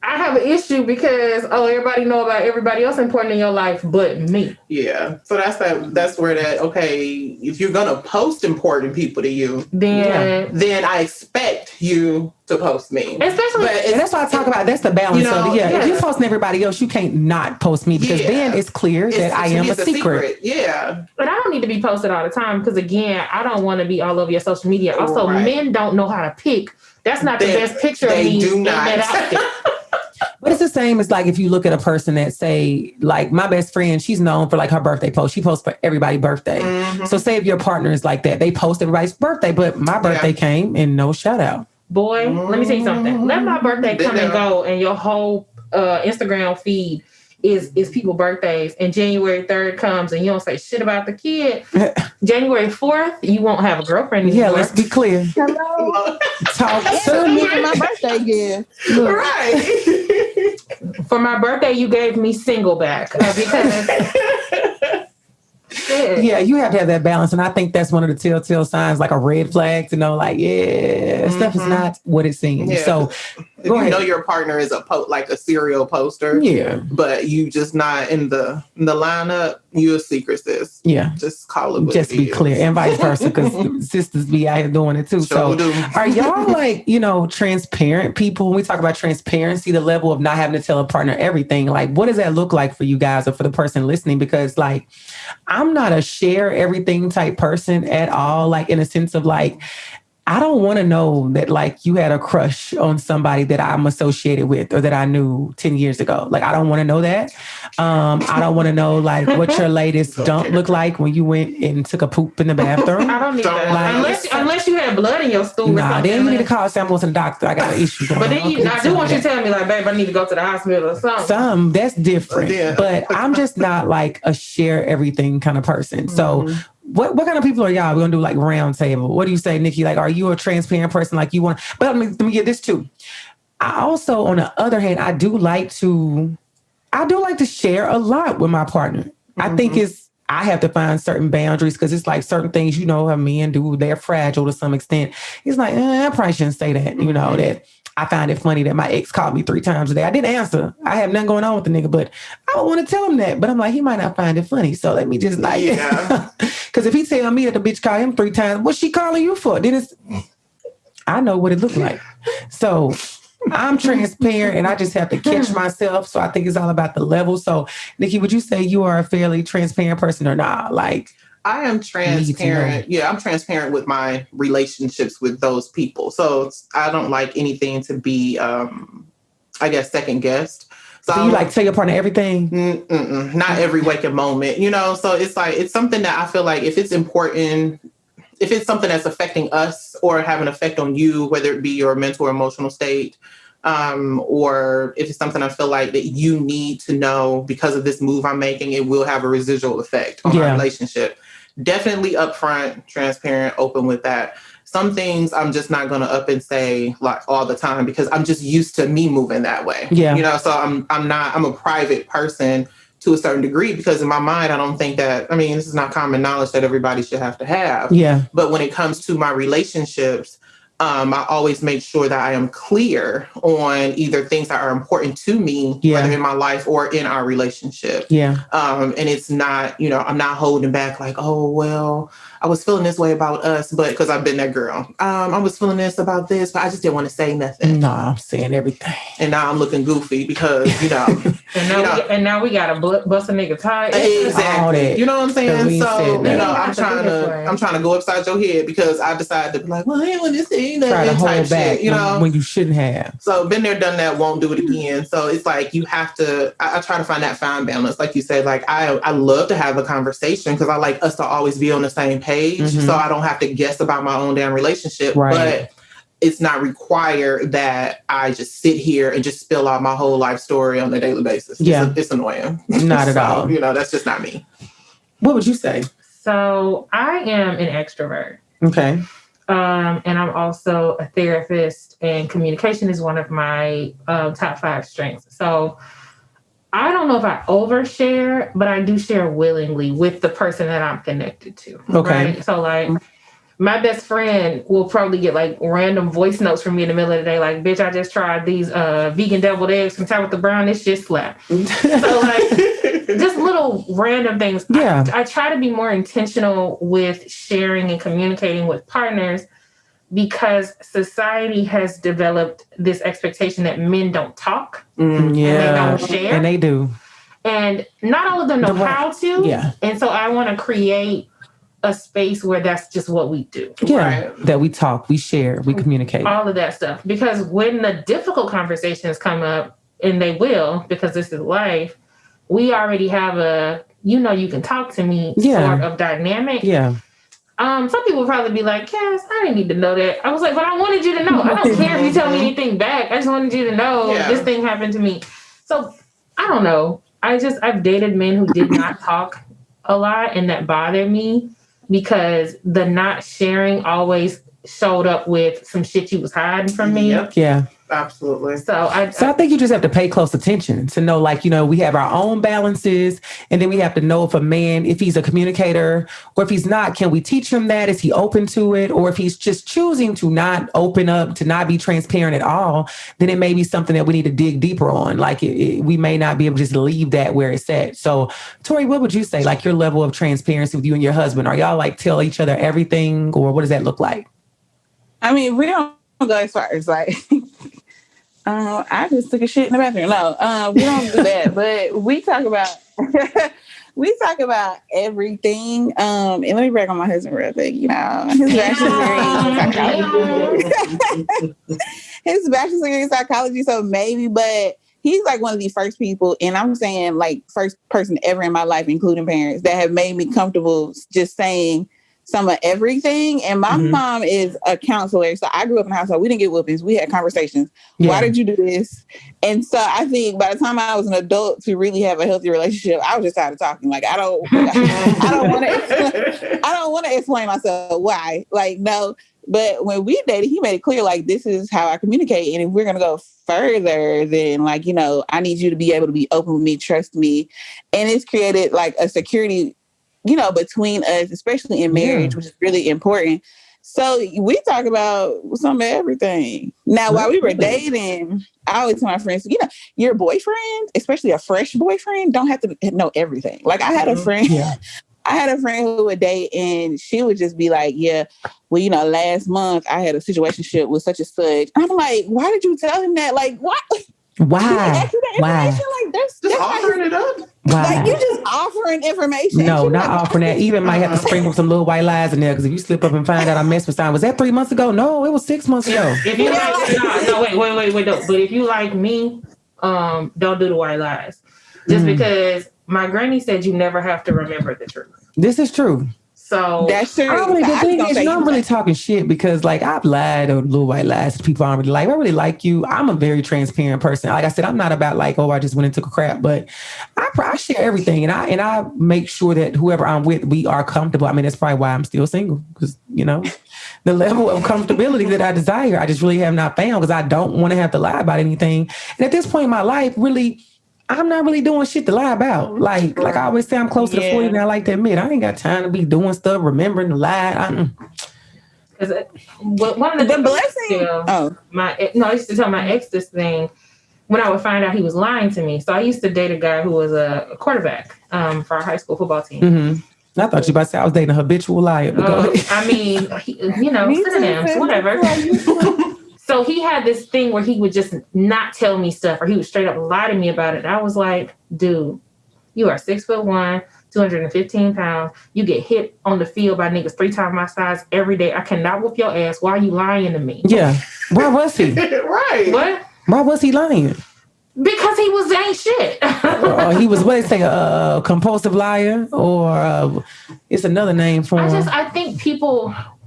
I have an issue because everybody know about everybody else important in your life but me. Yeah. So that's where if you're gonna post important people to you, then I expect you to post me. Especially, and that's why I talk about that's the balance of it. If you're posting everybody else, you can't not post me because then it's clear that I am a secret. Yeah. But I don't need to be posted all the time because again, I don't want to be all over your social media. Also, men don't know how to pick. That's not the best picture of me in that outfit. But it's the same as like if you look at a person that say like my best friend, she's known for like her birthday post. She posts for everybody's birthday. Mm-hmm. So say if your partner is like that, they post everybody's birthday, but my birthday came and no shout out. Boy, let me tell you something. Let my birthday come and go and your whole Instagram feed is people's birthdays and January 3rd comes and you don't say shit about the kid. January 4th, you won't have a girlfriend anymore. Yeah, let's be clear. Hello. Talk to me. My birthday gift. Right. For my birthday, you gave me single back because... Yeah, you have to have that balance. And I think that's one of the telltale signs, like a red flag to know, like, stuff is not what it seems. Yeah. So if you know your partner is like a serial poster, but you just not in the lineup, you a secret sis. Yeah. Just call it what just it be is. clear. And vice versa, because sisters be out here doing it too. Sure do. Are y'all like, transparent people? When we talk about transparency, the level of not having to tell a partner everything, like what does that look like for you guys or for the person listening? Because like, I'm not a share everything type person at all. Like in a sense of like, I don't want to know that like you had a crush on somebody that I'm associated with or that I knew 10 years ago. Like, I don't want to know that. I don't want to know like what your latest dump looked like when you went and took a poop in the bathroom. I don't need that. Like, unless you had blood in your stool. Nah, then you need to call Samuel and the doctor. I got an issue going on. But then I do want you to tell me like, babe, I need to go to the hospital or something. That's different. Yeah. But I'm just not like a share everything kind of person. So what kind of people are y'all? We're gonna do like round table. What do you say, Nikki? Like, are you a transparent person? Like you want? But let me get this too. I also, on the other hand, I do like to share a lot with my partner. I think I have to find certain boundaries because it's like certain things, how men do, they're fragile to some extent. It's like, I probably shouldn't say that, that I find it funny that my ex called me 3 times a day. I didn't answer. I have nothing going on with the nigga, but I don't want to tell him that. But I'm like, he might not find it funny. So let me just like, because if he tell me that the bitch called him 3 times, what's she calling you for? Then I know what it looked like. So I'm transparent and I just have to catch myself. So I think it's all about the level. So Nikki, would you say you are a fairly transparent person or not? Like, I am transparent. Yeah, I'm transparent with my relationships with those people. So I don't like anything to be, I guess, second guessed. So you like tell your partner everything? Not every waking moment, you know? So it's like, it's something that I feel like if it's important, if it's something that's affecting us or have an effect on you, whether it be your mental or emotional state, or if it's something I feel like that you need to know because of this move I'm making, it will have a residual effect on our relationship. Definitely upfront, transparent, open with that. Some things I'm just not going to up and say like all the time because I'm just used to me moving that way. Yeah. You know, so I'm a private person to a certain degree because in my mind, I don't think that, I mean, this is not common knowledge that everybody should have to have. Yeah. But when it comes to my relationships, I always make sure that I am clear on either things that are important to me, whether in my life or in our relationship. Yeah. And it's not, you know, I'm not holding back like, oh, well, I was feeling this way about us, but because I've been that girl. I was feeling this about this, but I just didn't want to say nothing. No, I'm saying everything. And now I'm looking goofy because, you know. and now we got to bust a nigga tie. Exactly. You know what I'm saying? So, you know, I'm trying to go upside your head because I decided to be like, well, I ain't want to say nothing. Try to hold back shit, you know? when you shouldn't have. So been there, done that, won't do it again. So it's like you have to, I try to find that fine balance. Like you said, like I love to have a conversation because I like us to always be on the same page. So I don't have to guess about my own damn relationship. Right. But it's not required that I just sit here and just spill out my whole life story on a daily basis. Yeah. It's annoying. Not at all. You know, that's just not me. What would you say? So I am an extrovert. Okay. And I'm also a therapist, and communication is one of my top 5 strengths. So I don't know if I overshare, but I do share willingly with the person that I'm connected to. Okay. Right? So like my best friend will probably get like random voice notes from me in the middle of the day. Like, bitch, I just tried these vegan deviled eggs from Tabitha Brown. This shit slap. So like just little random things. Yeah. I try to be more intentional with sharing and communicating with partners because society has developed this expectation that men don't talk. And they don't share. And they do. And not all of them know how to. Yeah. And so I want to create a space where that's just what we do. Yeah. Right? That we talk, we share, we communicate. All of that stuff. Because when the difficult conversations come up, and they will, because this is life, we already have a, you know, you can talk to me sort of dynamic. Yeah. Some people will probably be like, Cass, I didn't need to know that. I was like, but I wanted you to know. I don't care if you tell me anything back. I just wanted you to know this thing happened to me. So I don't know. I've dated men who did not talk a lot, and that bothered me because the not sharing always showed up with some shit you was hiding from me. Yep. Yeah. Absolutely. So I think you just have to pay close attention to know, like, you know, we have our own balances, and then we have to know if a man, if he's a communicator or if he's not, can we teach him that? Is he open to it? Or if he's just choosing to not open up, to not be transparent at all, then it may be something that we need to dig deeper on. Like we may not be able to just leave that where it's at. So Tori, what would you say, like your level of transparency with you and your husband? Are y'all like tell each other everything, or what does that look like? I mean, we don't go as far as like, I just took a shit in the bathroom. No, we don't do that, but we talk about everything. And let me brag on my husband real quick. You know, his bachelor's degree in psychology. So maybe, but he's like one of the first people, and I'm saying like first person ever in my life, including parents, that have made me comfortable just saying some of everything. And my mom is a counselor. So I grew up in a household. We didn't get whoopings. We had conversations. Yeah. Why did you do this? And so I think by the time I was an adult to really have a healthy relationship, I was just tired of talking. Like, I don't want to explain myself why. Like, no. But when we dated, he made it clear, like, this is how I communicate. And if we're going to go further, then, like, you know, I need you to be able to be open with me, trust me. And it's created like a security, you know, between us, especially in marriage, which is really important. So we talk about some of everything. Now, while we were dating, I always tell my friends, you know, your boyfriend, especially a fresh boyfriend, don't have to know everything. Like I had a friend who would date, and she would just be like, yeah, well, you know, last month I had a situationship with such and such. I'm like, why did you tell him that? Like, what? Why? Like, that's offering it up. Wow. Like, you just offering information. No, not offering that. Even might have to sprinkle some little white lies in there, because if you slip up and find out I messed with someone, was that 3 months ago? No, it was 6 months ago. If you wait, no. But if you like me, don't do the white lies. Just because my granny said you never have to remember the truth. This is true. So that's true. I'm really talking shit, because like I've lied or little white lies to people I don't really like. I really like you. I'm a very transparent person. Like I said, I'm not about like, oh, I just went and took a crap, but I share everything, and I make sure that whoever I'm with, we are comfortable. I mean, that's probably why I'm still single, because the level of comfortability that I desire, I just really have not found, because I don't want to have to lie about anything. And at this point in my life, really, I'm not really doing shit to lie about. Like I always say, I'm close to the 40, and I like to admit, I ain't got time to be doing stuff, remembering to lie. One of the blessings. I used to tell my ex this thing when I would find out he was lying to me. So I used to date a guy who was a quarterback for our high school football team. Mm-hmm. I thought you about to say I was dating a habitual liar. I mean, synonyms, whatever. So he had this thing where he would just not tell me stuff, or he would straight up lie to me about it. And I was like, dude, you are 6'1", 215 pounds. You get hit on the field by niggas 3 times my size every day. I cannot whoop your ass. Why are you lying to me? Yeah. Why was he? Right. What? Why was he lying? Because he ain't shit. He was, what they say, a compulsive liar, or it's another name for him. I think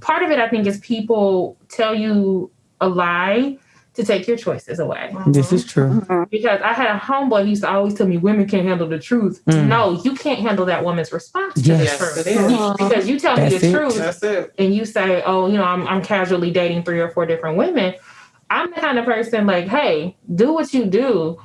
part of it, I think, is people tell you a lie to take your choices away. This is true. Because I had a homeboy who used to always tell me women can't handle the truth. No, you can't handle that woman's response to the truth. Because you tell me the truth and you say, oh, I'm casually dating 3 or 4 different women. I'm the kind of person like, hey, do what you do.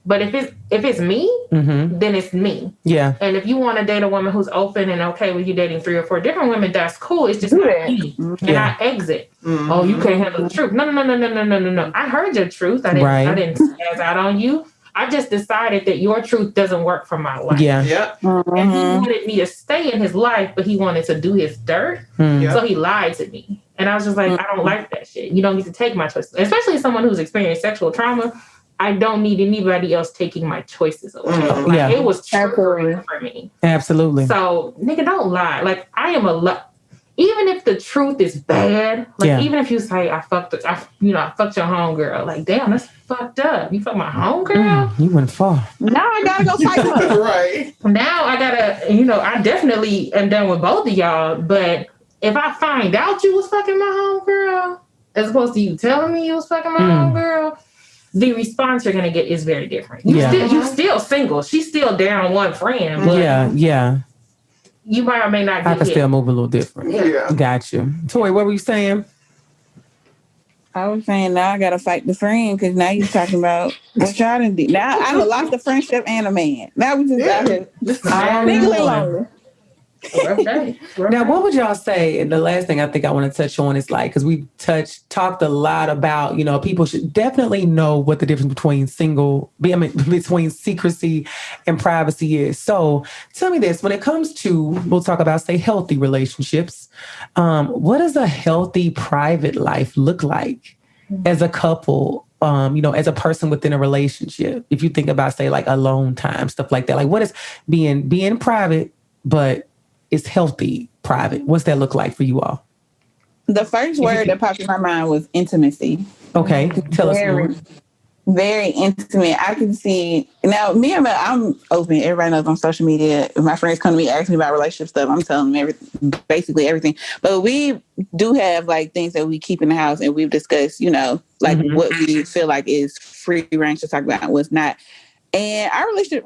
But if it's me, then it's me. Yeah. And if you want to date a woman who's open and okay with you dating 3 or 4 different women, that's cool. It's just not me. And I exit. Oh, you can't handle the truth. No. I heard your truth. I didn't spaz out on you. I just decided that your truth doesn't work for my life. Yeah. And he wanted me to stay in his life, but he wanted to do his dirt. So he lied to me. And I was just like, I don't like that shit. You don't get to take my choices. Especially someone who's experienced sexual trauma. I don't need anybody else taking my choices away. It was triggering for me. Absolutely. So, nigga, don't lie. Like, I am even if the truth is bad, even if you say I fucked your homegirl, like, damn, that's fucked up. You fucked my homegirl? You went far. Now I gotta go fight her. Right. Now I gotta, I definitely am done with both of y'all, but if I find out you was fucking my homegirl, as opposed to you telling me you was fucking my homegirl, the response you're going to get is very different. You still single. She's still down one friend. But yeah. You might or may not get I can still move a little different. Yeah. Got you. Tori, what were you saying? I was saying now I got to fight the friend, because now you're talking about what y'all done did. Now I done lost a friendship and a man. Now we just out here singly lonely. Now, what would y'all say? And the last thing I think I want to touch on is because we talked a lot about, people should definitely know what the difference between between secrecy and privacy is. So tell me this, when it comes to, we'll talk about, say, healthy relationships. What does a healthy private life look like as a couple? As a person within a relationship, if you think about, say, like alone time, stuff like that, like what is being private, but it's healthy private? What's that look like for you all? The first word that popped in my mind was intimacy. Okay. Tell us more. Very intimate. I can see now. I'm open. Everybody knows on social media. If my friends come to me, ask me about relationship stuff, I'm telling them basically everything. But we do have like things that we keep in the house, and we've discussed, what we feel like is free range to talk about and what's not. And our relationship,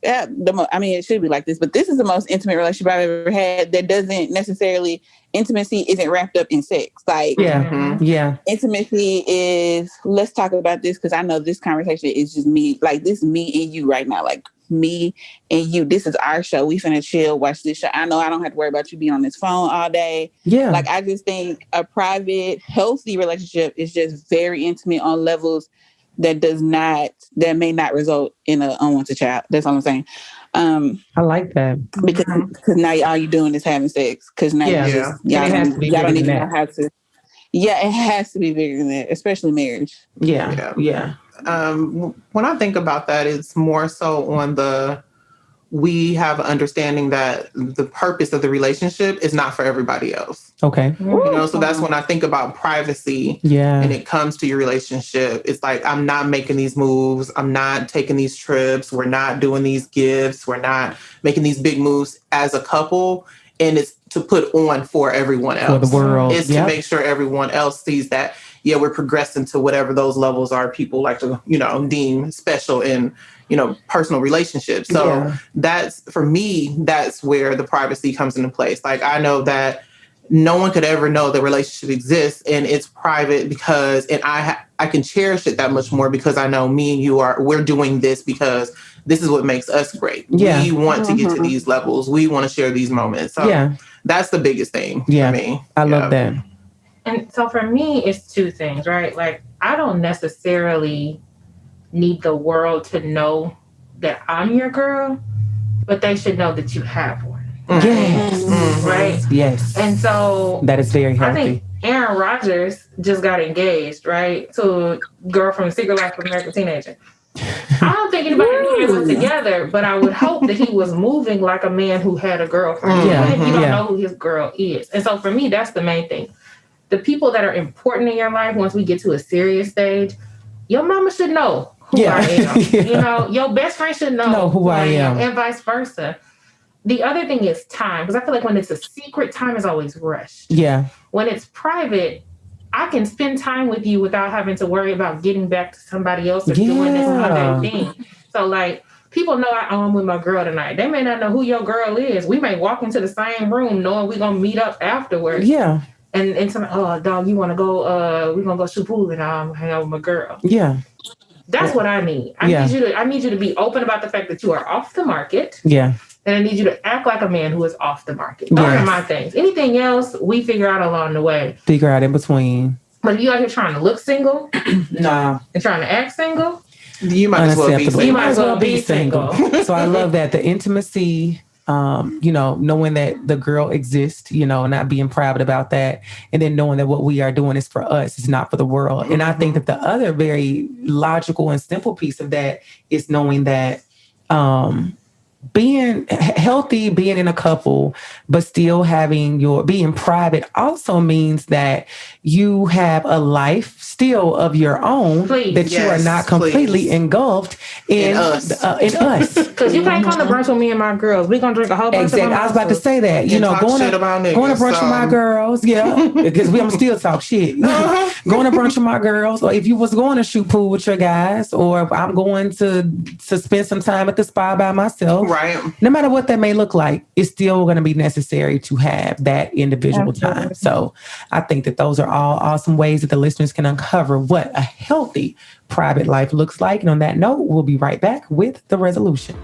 it should be like this, but this is the most intimate relationship I've ever had that doesn't necessarily, intimacy isn't wrapped up in sex. Like, intimacy is, let's talk about this, because I know this conversation is just me, like this me and you right now, like me and you. This is our show. We finna chill, watch this show. I know I don't have to worry about you being on this phone all day. Yeah. Like, I just think a private, healthy relationship is just very intimate on levels that may not result in an unwanted child. That's all I'm saying. I like that. Because now all you're doing is having sex. Because now y'all don't even know how to. Yeah, it has to be bigger than that, especially marriage. Yeah. When I think about that, it's more so on the we have an understanding that the purpose of the relationship is not for everybody else. Okay. So that's when I think about privacy. Yeah. And it comes to your relationship. It's like, I'm not making these moves. I'm not taking these trips. We're not doing these gifts. We're not making these big moves as a couple. And it's to put on for everyone else. For the world. It's to make sure everyone else sees that, we're progressing to whatever those levels are people like to, deem special in, personal relationships. So that's, for me, that's where the privacy comes into place. Like, I know that no one could ever know the relationship exists and it's private because, and I can cherish it that much more because I know me and you we're doing this because this is what makes us great. Yeah. We want to get to these levels. We want to share these moments. So that's the biggest thing for me. I love that. And so for me, it's two things, right? Like, I don't necessarily need the world to know that I'm your girl, but they should know that you have one. Yes. Right? Yes. And so that is very healthy. I think Aaron Rodgers just got engaged, right? To a girl from Secret Life of American Teenager. I don't think anybody knew they were together, but I would hope that he was moving like a man who had a girlfriend. You don't know who his girl is. And so for me, that's the main thing. The people that are important in your life, once we get to a serious stage, your mama should know who I am. Your best friend should know who I am. And vice versa. The other thing is time, because I feel like when it's a secret, time is always rushed. Yeah. When it's private, I can spend time with you without having to worry about getting back to somebody else or doing this other thing. So, like, people know I'm with my girl tonight. They may not know who your girl is. We may walk into the same room knowing we're going to meet up afterwards. Yeah. And somebody, dog, you want to go, we're going to go shoot pool and hang out with my girl. Yeah. That's what I need. I need you to be open about the fact that you are off the market. Yeah. And I need you to act like a man who is off the market. Those are my things. Anything else, we figure out along the way. Figure out in between. But if you out here trying to look single, nah, and trying to act single, you might as well be single. You might as well be single. So I love that, the intimacy, knowing that the girl exists, not being private about that, and then knowing that what we are doing is for us, it's not for the world. And I think that the other very logical and simple piece of that is knowing that being healthy, being in a couple, but still being private also means that you have a life still of your own, you are not completely engulfed in us. Because you can't come to brunch with me and my girls. We're going to drink a whole bunch of I was about to say that. Going to brunch with my girls, because I'm still talk shit. Going to brunch with my girls, or if you was going to shoot pool with your guys, or if I'm going to spend some time at the spa by myself. Right. No matter what that may look like, it's still going to be necessary to have that individual time. So I think that those are all awesome ways that the listeners can uncover what a healthy private life looks like. And on that note, we'll be right back with the resolution.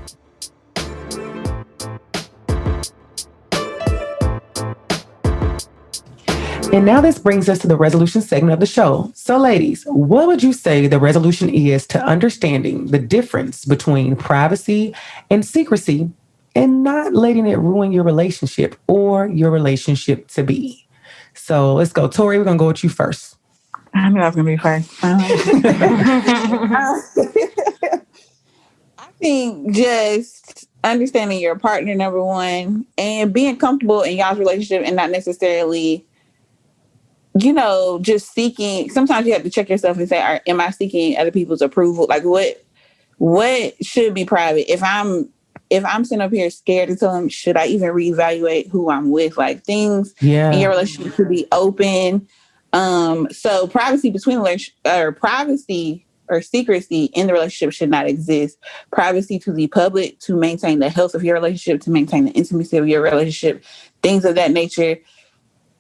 And now this brings us to the resolution segment of the show. So ladies, what would you say the resolution is to understanding the difference between privacy and secrecy and not letting it ruin your relationship or your relationship to be? So let's go. Tori, we're going to go with you first. I knew I was going to be first. I think just understanding your partner, number one, and being comfortable in y'all's relationship and not necessarily just seeking. Sometimes you have to check yourself and say, am I seeking other people's approval? Like what should be private? If I'm sitting up here scared to tell them, should I even reevaluate who I'm with? Like, things in your relationship should be open. So privacy privacy or secrecy in the relationship should not exist. Privacy to the public, to maintain the health of your relationship, to maintain the intimacy of your relationship, things of that nature.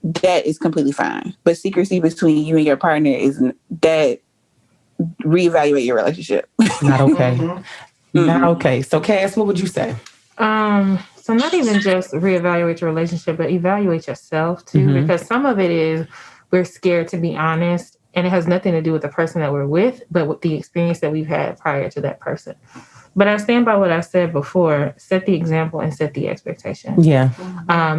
That is completely fine. But secrecy between you and your partner reevaluate your relationship. Not okay. Not okay. So Cass, what would you say? So not even just reevaluate your relationship, but evaluate yourself too, because some of it is we're scared to be honest, and it has nothing to do with the person that we're with, but with the experience that we've had prior to that person. But I stand by what I said before. Set the example and set the expectation. Yeah.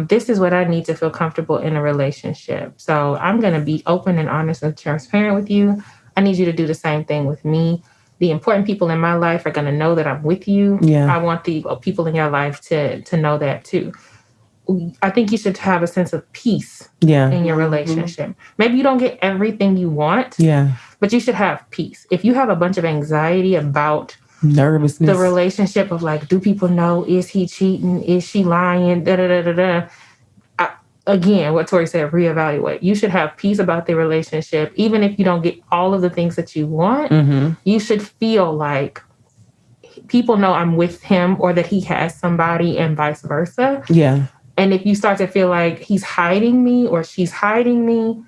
This is what I need to feel comfortable in a relationship. So I'm going to be open and honest and transparent with you. I need you to do the same thing with me. the important people in my life are going to know that I'm with you. Yeah. I want the people in your life to know that too. I think you should have a sense of peace in your relationship. Maybe you don't get everything you want, but you should have peace. If you have a bunch of anxiety about nervousness, the relationship of like, do people know? Is he cheating? Is she lying? Again, what Tori said, reevaluate. You should have peace about the relationship. Even if you don't get all of the things that you want, you should feel like people know I'm with him or that he has somebody and vice versa. Yeah. And if you start to feel like he's hiding me or she's hiding me,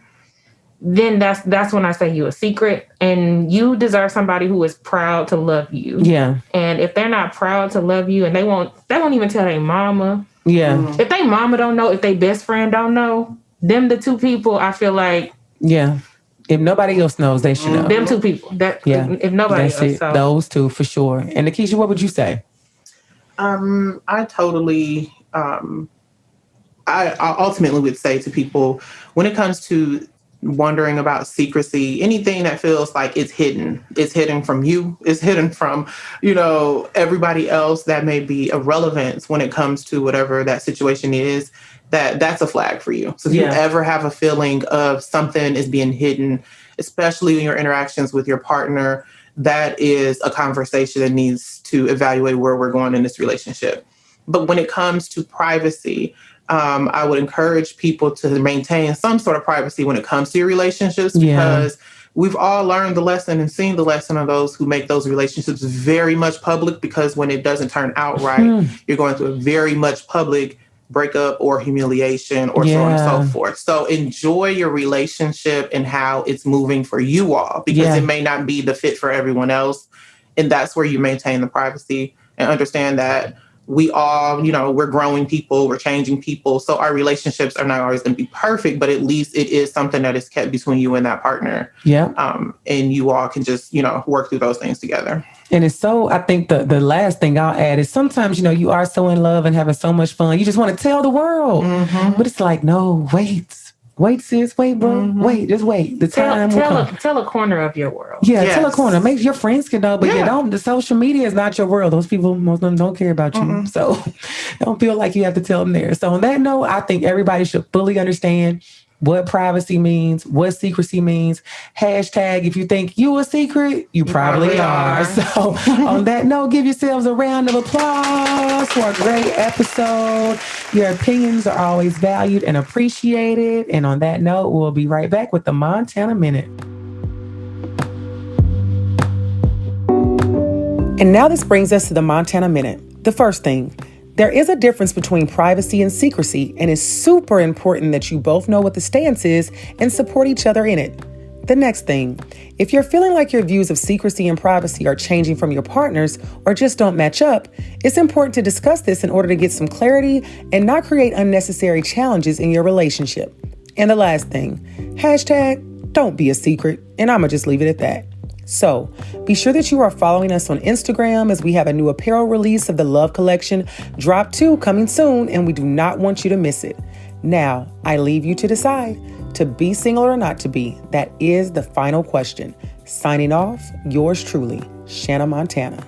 then that's when I say you a secret, and you deserve somebody who is proud to love you. Yeah. And if they're not proud to love you, and they won't even tell their mama. Yeah. If they mama don't know, if they best friend don't know, them the two people I feel like. Yeah. If nobody else knows, they should know. Them two people. If nobody that's else. It. So. Those two for sure. And Nikisha, what would you say? I totally. I ultimately would say to people, when it comes to wondering about secrecy, anything that feels like it's hidden from you, it's hidden from, everybody else that may be irrelevant when it comes to whatever that situation is, that's a flag for you. So if you ever have a feeling of something is being hidden, especially in your interactions with your partner, that is a conversation that needs to evaluate where we're going in this relationship. But when it comes to privacy, I would encourage people to maintain some sort of privacy when it comes to your relationships, because we've all learned the lesson and seen the lesson of those who make those relationships very much public, because when it doesn't turn out right, you're going through a very much public breakup or humiliation or so on and so forth. So enjoy your relationship and how it's moving for you all, because it may not be the fit for everyone else. And that's where you maintain the privacy and understand that we all, we're growing people, we're changing people. So our relationships are not always going to be perfect, but at least it is something that is kept between you and that partner. Yeah. And you all can just, work through those things together. And it's so, I think the last thing I'll add is sometimes, you are so in love and having so much fun. You just want to tell the world. But it's like, no, wait, sis, wait, bro, wait, just wait. The time will come. Tell a corner of your world. Yeah, tell a corner. Make your friends can know, but the social media is not your world. Those people, most of them don't care about you. So don't feel like you have to tell them there. So on that note, I think everybody should fully understand what privacy means, what secrecy means. Hashtag, if you think you a secret, you probably are. So on that note, give yourselves a round of applause for a great episode. Your opinions are always valued and appreciated. And on that note, we'll be right back with the Montana Minute. And now this brings us to the Montana Minute. The first thing, there is a difference between privacy and secrecy, and it's super important that you both know what the stance is and support each other in it. The next thing, if you're feeling like your views of secrecy and privacy are changing from your partners or just don't match up, it's important to discuss this in order to get some clarity and not create unnecessary challenges in your relationship. And the last thing, hashtag, don't be a secret, and I'ma just leave it at that. So be sure that you are following us on Instagram, as we have a new apparel release of the Love Collection, Drop 2, coming soon, and we do not want you to miss it. Now, I leave you to decide, to be single or not to be. That is the final question. Signing off, yours truly, Shanna Montana.